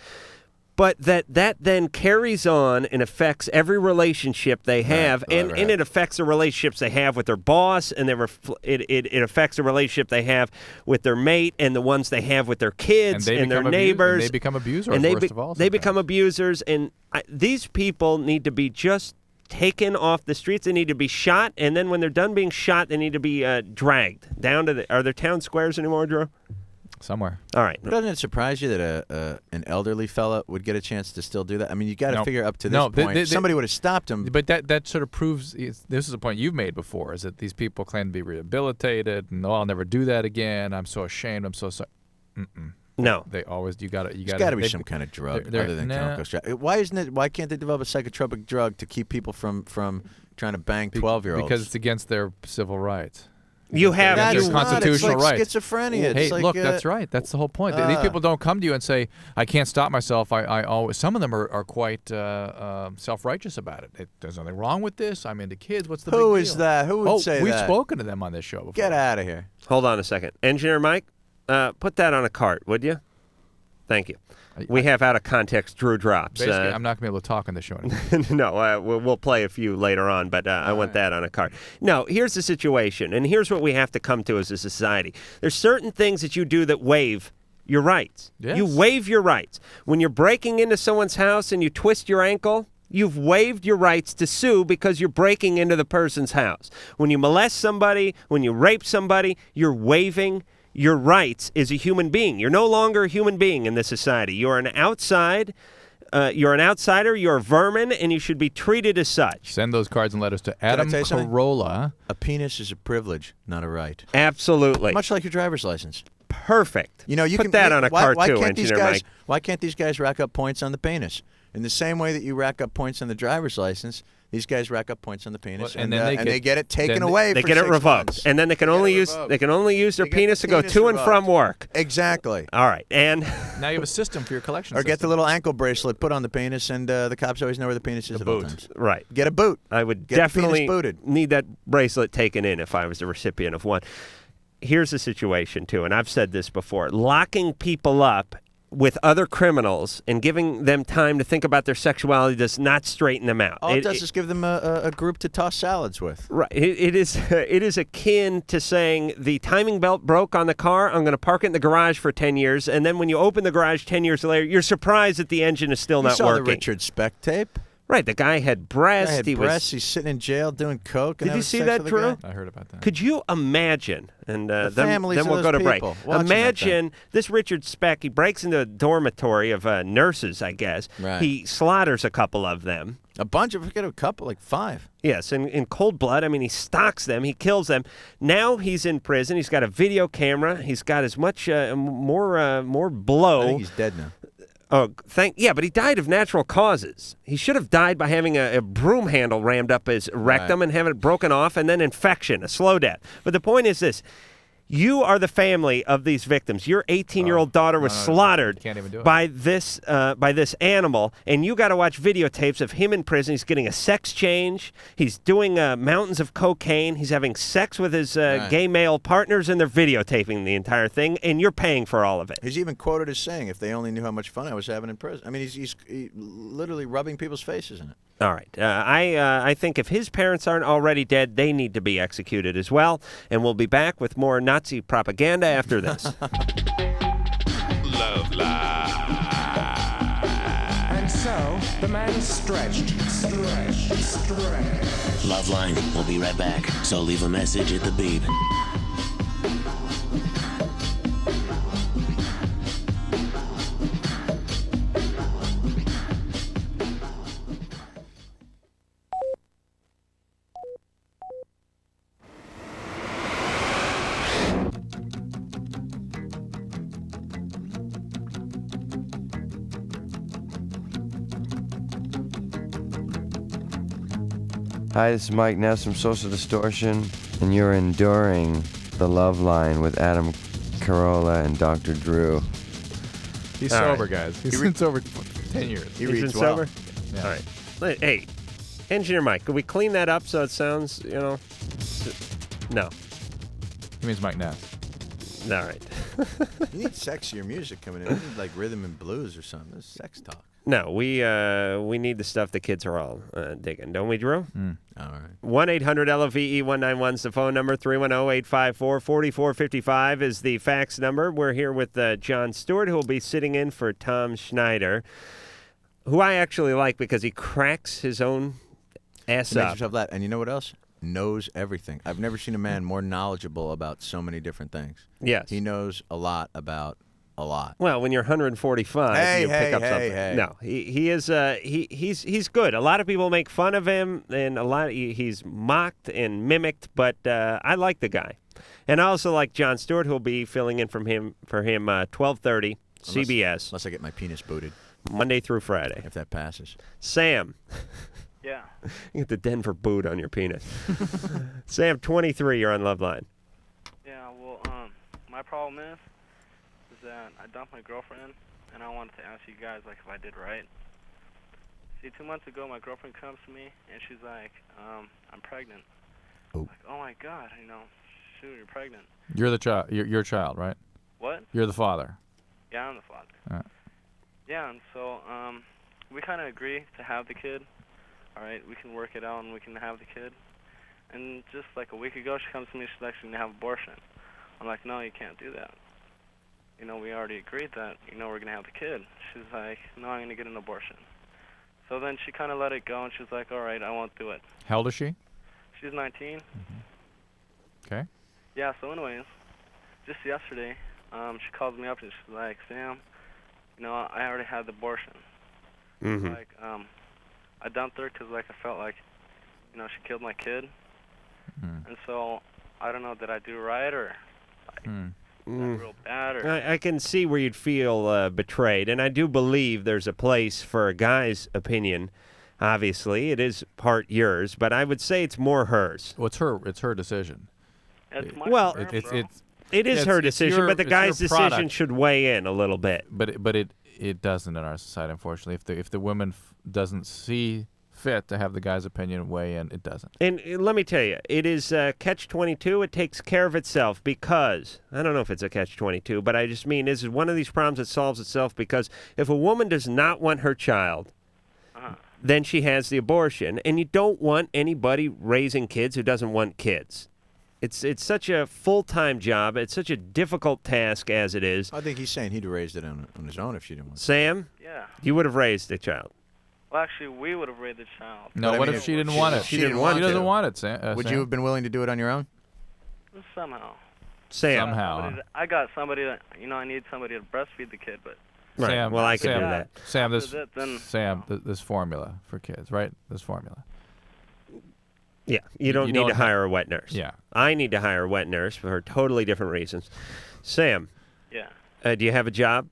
but that then carries on and affects every relationship they have, and it affects the relationships they have with their boss, and it affects the relationship they have with their mate and the ones they have with their kids and their neighbors. And they become abusers, worst of all. They become abusers, and these people need to be just taken off the streets. They need to be shot, and then when they're done being shot, they need to be dragged down to are there town squares anymore, Drew? Somewhere. All right. Doesn't it surprise you that an elderly fella would get a chance to still do that? I mean, you got to figure up to this point, somebody would have stopped him. But that sort of proves, this is a point you've made before, is that these people claim to be rehabilitated, and I'll never do that again. I'm so ashamed. I'm so sorry. No. They always, There's got to be some kind of drug other than chemical stress. Why can't they develop a psychotropic drug to keep people from trying to bang 12-year-olds? Because it's against their civil rights. You have their constitutional it's like rights. Schizophrenia. Hey, it's like, look, that's right. That's the whole point. These people don't come to you and say, "I can't stop myself." I always. Some of them are quite self-righteous about it. There's nothing wrong with this. I'm into kids. What's the big deal? Who is that? Who would say that? We've spoken to them on this show before. Get out of here. Hold on a second. Engineer Mike, put that on a cart, would you? Thank you. We have out of context Drew drops. Basically, I'm not going to be able to talk on the show anymore. No, we'll play a few later on, but I want that on a card. No, here's the situation, and here's what we have to come to as a society. There's certain things that you do that waive your rights. Yes. You waive your rights. When you're breaking into someone's house and you twist your ankle, you've waived your rights to sue because you're breaking into the person's house. When you molest somebody, when you rape somebody, you're waiving your rights as a human being. You're no longer a human being in this society. You're an outsider, you're a vermin, and you should be treated as such. Send those cards and letters to Adam Carolla. A penis is a privilege, not a right. Absolutely. Much like your driver's license. Perfect. You put can that on a card too, Engineer Mike. Why can't these guys rack up points on the penis? In the same way that you rack up points on the driver's license, these guys rack up points on the penis, and they get it taken away. They for get it 6 revoked, months. and then they can only use their penis to go to and from work. Exactly. All right, and now you have a system for your collection. Or get the little ankle bracelet put on the penis, and the cops always know where the penis is at all times. Right. Get a boot. I would Get definitely the penis booted. need that bracelet taken in if I was the recipient of one. Here's the situation, too, and I've said this before. Locking people up with other criminals and giving them time to think about their sexuality does not straighten them out. All it does is give them a group to toss salads with. Right. It is akin to saying the timing belt broke on the car, I'm going to park it in the garage for 10 years, and then when you open the garage 10 years later, you're surprised that the engine is still not working. You saw the working. Richard Speck tape? Right, the guy had breasts. He's sitting in jail doing coke. Did you see that, Drew? I heard about that. Could you imagine? And then families we'll of go to those break. people watching that Imagine this Richard Speck. He breaks into a dormitory of nurses, I guess. Right. He slaughters a couple of them. A bunch of, forget a couple, like 5. Yes, in cold blood. I mean, he stalks them. He kills them. Now he's in prison. He's got a video camera. He's got as much more blow. I think he's dead now. Oh, but he died of natural causes. He should have died by having a broom handle rammed up his rectum and having it broken off, and then infection, a slow death. But the point is this. You are the family of these victims. Your 18-year-old daughter was slaughtered by this animal, and you got to watch videotapes of him in prison. He's getting a sex change. He's doing mountains of cocaine. He's having sex with his gay male partners, and they're videotaping the entire thing, and you're paying for all of it. He's even quoted as saying, if they only knew how much fun I was having in prison. I mean, he's literally rubbing people's faces in it. All right. I think if his parents aren't already dead, they need to be executed as well. And we'll be back with more Nazi propaganda after this. LoveLine. And so the man stretched. LoveLine. We'll be right back. So leave a message at the beep. Hi, this is Mike Ness from Social Distortion, and you're enduring the Love Line with Adam Carolla and Dr. Drew. He's All sober, right. guys. He's been sober for 10 years. He's been sober? Yeah. All right. Hey, Engineer Mike, could we clean that up so it sounds, No. He means Mike Ness. All right. You need sexier music coming in. You need like rhythm and blues or something. This is sex talk. No, we need the stuff the kids are all digging, don't we, Drew? All right. 1-800-LOVE-191 is the phone number. 310-854-4455 is the fax number. We're here with Jon Stewart, who will be sitting in for Tom Schneider, who I actually like because he cracks his own ass He makes up. himself laugh. And you know what else? Knows everything. I've never seen a man more knowledgeable about so many different things. Yes. He knows a lot about a lot. Well, when you're 145, you pick up something. Hey. No, he is he's good. A lot of people make fun of him, and he's mocked and mimicked, but I like the guy, and I also like Jon Stewart, who'll be filling in for him 12:30 CBS. Unless I get my penis booted. Monday through Friday. If that passes. Sam. Yeah. You get the Denver boot on your penis. Sam, 23. You're on LoveLine. Yeah, well, my problem is that I dumped my girlfriend, and I wanted to ask you guys, like, if I did right. See, 2 months ago, my girlfriend comes to me, and she's like, I'm pregnant. Oh. Like, oh, my God, shoot, you're pregnant. You're the child. You're your child, right? What? You're the father. Yeah, I'm the father. All right. Yeah, and so we kind of agree to have the kid. All right, we can work it out and we can have the kid. And just like a week ago, she comes to me, she's actually going to have abortion. I'm like, no, you can't do that. We already agreed that, we're going to have the kid. She's like, no, I'm going to get an abortion. So then she kind of let it go, and she's like, all right, I won't do it. How old is she? She's 19. Okay. Yeah, so anyways, just yesterday, she calls me up and she's like, Sam, I already had the abortion. Mm-hmm. Like, I dumped her because, like, I felt like, she killed my kid. And so, I don't know, did I do right or, like, real bad? Or I can see where you'd feel betrayed, and I do believe there's a place for a guy's opinion. Obviously, it is part yours, but I would say it's more hers. Well, it's her decision. It's my Well, sperm, It is her decision, but the guy's decision should weigh in a little bit. But it doesn't in our society, unfortunately. If the woman doesn't see fit to have the guy's opinion weigh in, it doesn't. And let me tell you, it is catch-22. It takes care of itself because, I don't know if it's a catch-22, but I just mean this is one of these problems that solves itself because if a woman does not want her child, then she has the abortion, and you don't want anybody raising kids who doesn't want kids. It's such a full-time job. It's such a difficult task as it is. I think he's saying he'd have raised it on his own if she didn't want to. Sam? Yeah. You would have raised a child. Well, actually, we would have raised the child. No, what if she didn't want it? She didn't want She it. doesn't want it, Sam. Would you have been willing to do it on your own? Somehow. Sam. Somehow. I got somebody that, I need somebody to breastfeed the kid, but... Right. Sam, well, I could Sam, do that. Sam, After that, this formula for kids, right? This formula. Yeah, you don't need to hire a wet nurse. Yeah. I need to hire a wet nurse for totally different reasons. Sam. Yeah. Do you have a job?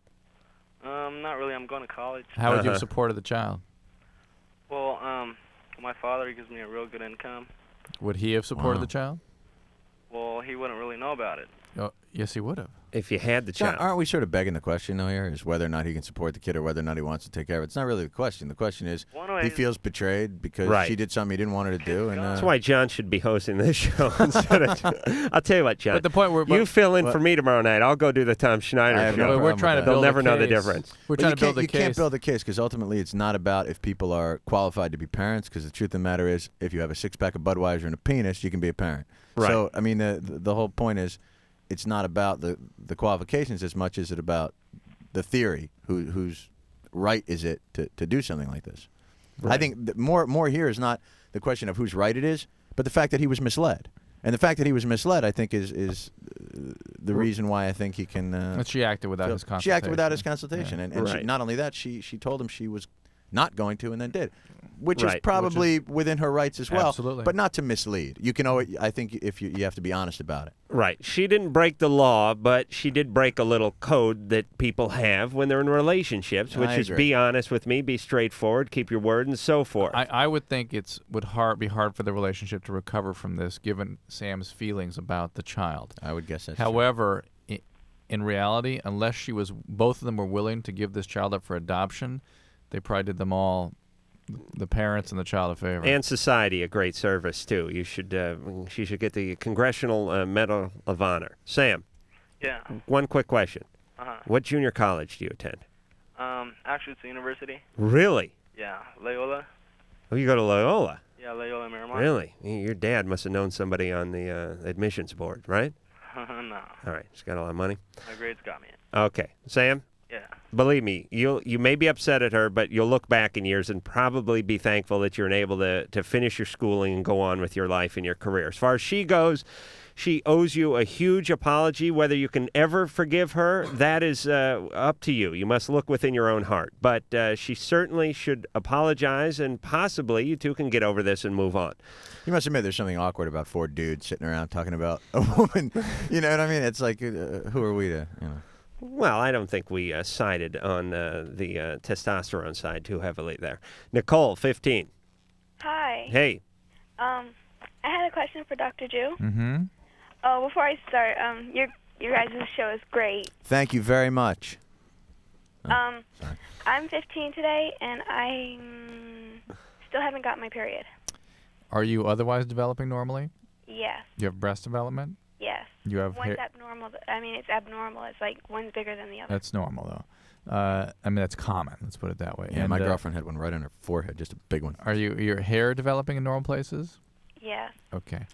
Not really. I'm going to college. How would you have supported the child? Well, my father gives me a real good income. Would he have supported the child? Well, he wouldn't really know about it. Oh, yes, he would have. If you had the John, child. aren't we sort of begging the question, though, here, is whether or not he can support the kid or whether or not he wants to take care of it? It's not really the question. The question is he feels betrayed because she did something he didn't want her to do. And That's why John should be hosting this show instead of... I'll tell you what, John. But the point you fill in for me tomorrow night. I'll go do the Tom Schneider show. We're trying to They'll build never a know the case. difference. We're trying to build a You case. can't build a case because ultimately it's not about if people are qualified to be parents, because the truth of the matter is if you have a six-pack of Budweiser and a penis, you can be a parent. Right. So, I mean, the whole point is it's not about the qualifications as much as it about the theory. Whose right is it to do something like this? Right. I think more here is not the question of whose right it is, but the fact that he was misled. And the fact that he was misled, I think, is the reason why I think he can... And she acted without his consultation. She acted without his consultation. Yeah. And she, not only that, she told him she was not going to and then did. which Right. is probably within her rights as well. Absolutely. But not to mislead. You can always, I think if you have to be honest about it. Right. She didn't break the law, but she did break a little code that people have when they're in relationships, which I is agree. be honest with me, be straightforward, keep your word, and so forth. I would think would be hard for the relationship to recover from this, given Sam's feelings about the child. I would guess that's However, in reality, unless both of them were willing to give this child up for adoption, they probably did them all, the parents and the child, a favor. And society a great service too. You should. She should get the Congressional Medal of Honor. Sam. Yeah. One quick question. Uh-huh. What junior college do you attend? Actually, it's a university. Really? Yeah, Loyola. Oh, you go to Loyola. Yeah, Loyola Marymount. Really? Your dad must have known somebody on the admissions board, right? No. All right. He's got a lot of money. My grades got me in. Okay. Sam? Yeah. Believe me, you may be upset at her, but you'll look back in years and probably be thankful that you're able to finish your schooling and go on with your life and your career. As far as she goes, she owes you a huge apology. Whether you can ever forgive her, that is up to you. You must look within your own heart. But she certainly should apologize, and possibly you two can get over this and move on. You must admit there's something awkward about 4 dudes sitting around talking about a woman. You know what I mean? It's like, who are we to, you know? Well, I don't think we sided on the testosterone side too heavily there. Nicole, 15. Hi. Hey. I had a question for Dr. Drew. Mm-hmm. Oh, before I start, your guys' show is great. Thank you very much. I'm 15 today, and I still haven't got my period. Are you otherwise developing normally? Yes. You have breast development? Yes. You have One's hair. abnormal. I mean, it's abnormal. It's like one's bigger than the other. That's normal, though. I mean, that's common. Let's put it that way. Yeah, And, my girlfriend had one right on her forehead, just a big one. Are your hair developing in normal places? Yes. Okay.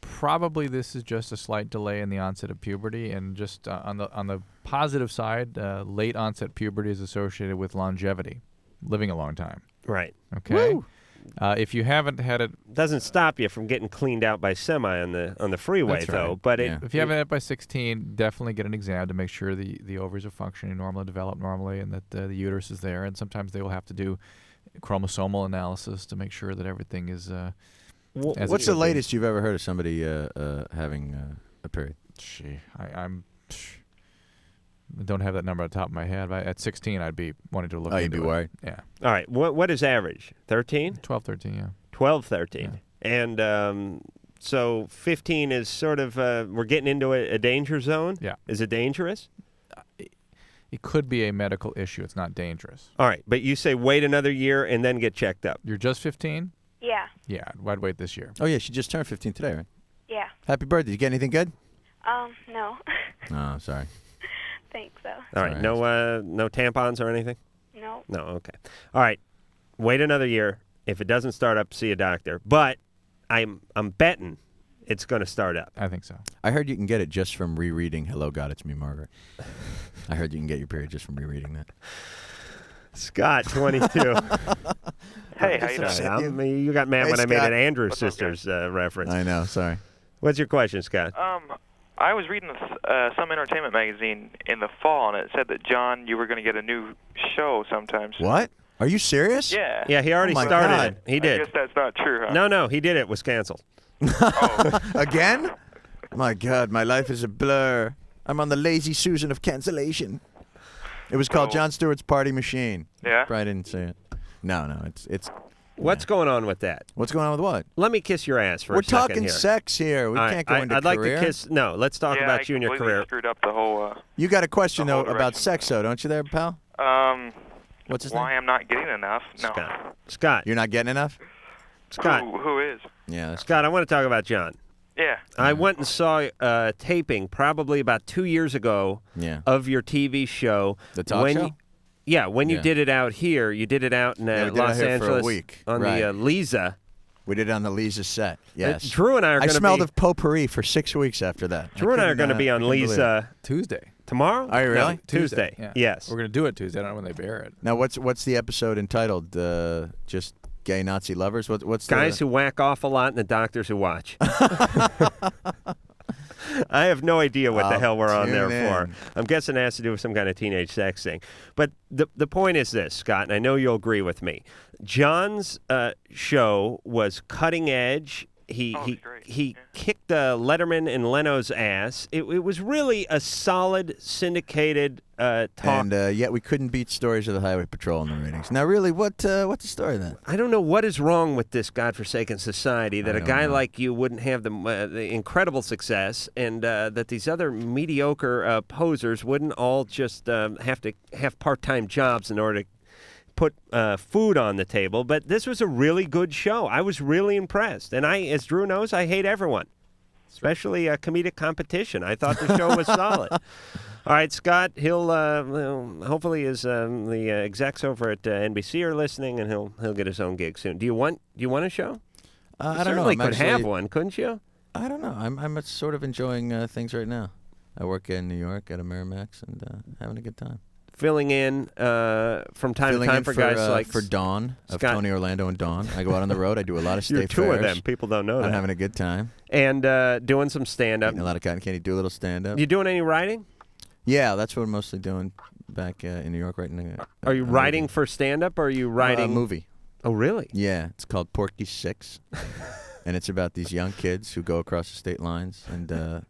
Probably this is just a slight delay in the onset of puberty, and just on the positive side, late onset puberty is associated with longevity, living a long time. Right. Okay. Woo! If you haven't had it, doesn't stop you from getting cleaned out by semi on the freeway, That's though. right. But if you haven't had it by 16, definitely get an exam to make sure the ovaries are functioning normally, develop normally, and that the uterus is there. And sometimes they will have to do chromosomal analysis to make sure that everything is. As it What's should the be. latest you've ever heard of somebody having a period? Gee, I don't have that number on top of my head. But at 16, I'd be wanting to look. Oh, you'd into be it. worried? Yeah. All right. What is average? 13? 12, 13, yeah. 12, 13. And so 15 is sort of, we're getting into a danger zone? Yeah. Is it dangerous? It could be a medical issue. It's not dangerous. All right. But you say wait another year and then get checked up. You're just 15? Yeah. Yeah. I'd wait this year. Oh, yeah, she just turned 15 today, right? Yeah. Happy birthday. Did you get anything good? No. Oh, sorry. Thanks, though. All right. No tampons or anything? No. No. Okay. All right. Wait another year. If it doesn't start up, see a doctor. But I'm betting it's going to start up. I think so. I heard you can get it just from rereading Hello, God, It's Me, Margaret. I heard you can get your period just from rereading that. Scott, 22. Hey, how you doing? You got mad Hey, when I made Scott. an Andrews What's up, Sisters reference. I know. Sorry. What's your question, Scott? I was reading some entertainment magazine in the fall, and it said that, John, you were going to get a new show sometime soon. What? Are you serious? Yeah. Yeah, he already Oh my started God. it. He did. I guess that's not true, huh? No, he did it. It was canceled. Again? My God, my life is a blur. I'm on the lazy Susan of cancellation. It was called Jon Stewart's Party Machine. Yeah? Probably didn't say it. No, it's. What's going on with that? What's going on with what? Let me kiss your ass for We're a second talking here. sex here. We All right, can't go into I'd career. like to kiss. No, let's talk Yeah, about I you and your completely career. screwed up the whole. You got a question, the whole though, about direction. sex, though, don't you there, pal? What's his why name? I'm not getting enough? No. Scott. You're not getting enough? Scott. Who is? Yeah. Scott, I want to talk about John. Yeah. I went and saw a taping probably about 2 years ago of your TV show. The talk show? When you Yeah. did it out here, you did it out in Yeah, we did it Los here for a Angeles week. on Right. the Lisa. We did it on the Lisa set. Yes. Drew and I are I gonna smelled be- of potpourri for 6 weeks after that. Drew and I are couldn't, going to be on I couldn't believe it. Lisa Tuesday. tomorrow. Are you really? No, Tuesday. Yeah. Yes. We're going to do it Tuesday. I don't know when they bear it. Now, what's the episode entitled? Just gay Nazi lovers? What's Guys who whack off a lot and the doctors who watch. I have no idea what the I'll hell we're on there tune for. in. I'm guessing it has to do with some kind of teenage sex thing. But the point is this, Scott, and I know you'll agree with me. John's show was cutting edge. He kicked Letterman and Leno's ass. It was really a solid syndicated talk. And yet we couldn't beat Stories of the Highway Patrol in the ratings. Now, really, what's the story then? I don't know what is wrong with this godforsaken society that a guy like you wouldn't have the incredible success, and that these other mediocre posers wouldn't all just have to have part-time jobs in order to put food on the table. But this was a really good show. I was really impressed. And I, as Drew knows, I hate everyone, especially comedic competition. I thought the show was solid. All right, Scott, he'll hopefully the execs over at NBC are listening, and he'll get his own gig soon. Do you want a show? I don't know. Certainly I'm could have one, couldn't you? I don't know. I'm sort of enjoying things right now. I work in New York at a Miramax and having a good time. Filling in from time to time for guys like for Dawn of Scott. Tony Orlando and Dawn. I go out on the road. I do a lot of state You're two fairs. of them. People don't know that. I'm having a good time. And doing some stand-up. Eating a lot of cotton candy. Do a little stand-up. You doing any writing? Yeah, that's what I'm mostly doing back in New York right now. Are you writing for stand-up, or are you writing a movie? Oh, really? Yeah, it's called Porky 6, and it's about these young kids who go across the state lines and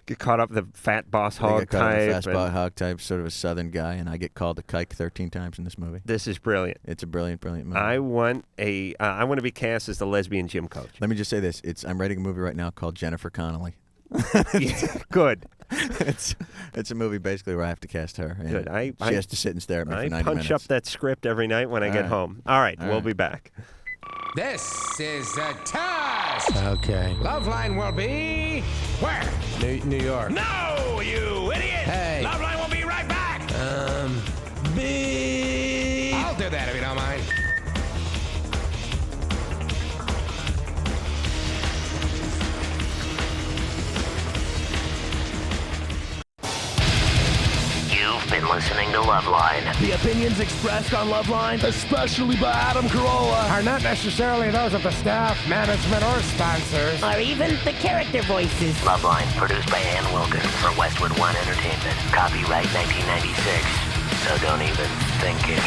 get caught up the fat boss hog type. Fat boss hog type, sort of a southern guy, and I get called a kike 13 times in this movie. This is brilliant. It's a brilliant, brilliant movie. I want to be cast as the lesbian gym coach. Let me just say this: I'm writing a movie right now called Jennifer Connelly. Good. It's a movie basically where I have to cast her. And Good. She has to sit and stare at me for 90 minutes. I punch up that script every night when I get home. All right, we'll be back. This is a test. Okay. LoveLine will be where? New York. No, you idiot! Hey. LoveLine will be right back. Beep. I'll do that if you don't mind. You've been listening to LoveLine. The opinions expressed on LoveLine, especially by Adam Carolla, Are not necessarily those of the staff, management, or sponsors. or even the character voices. LoveLine, produced by Ann Wilkins for Westwood One Entertainment. Copyright 1996. So don't even think it.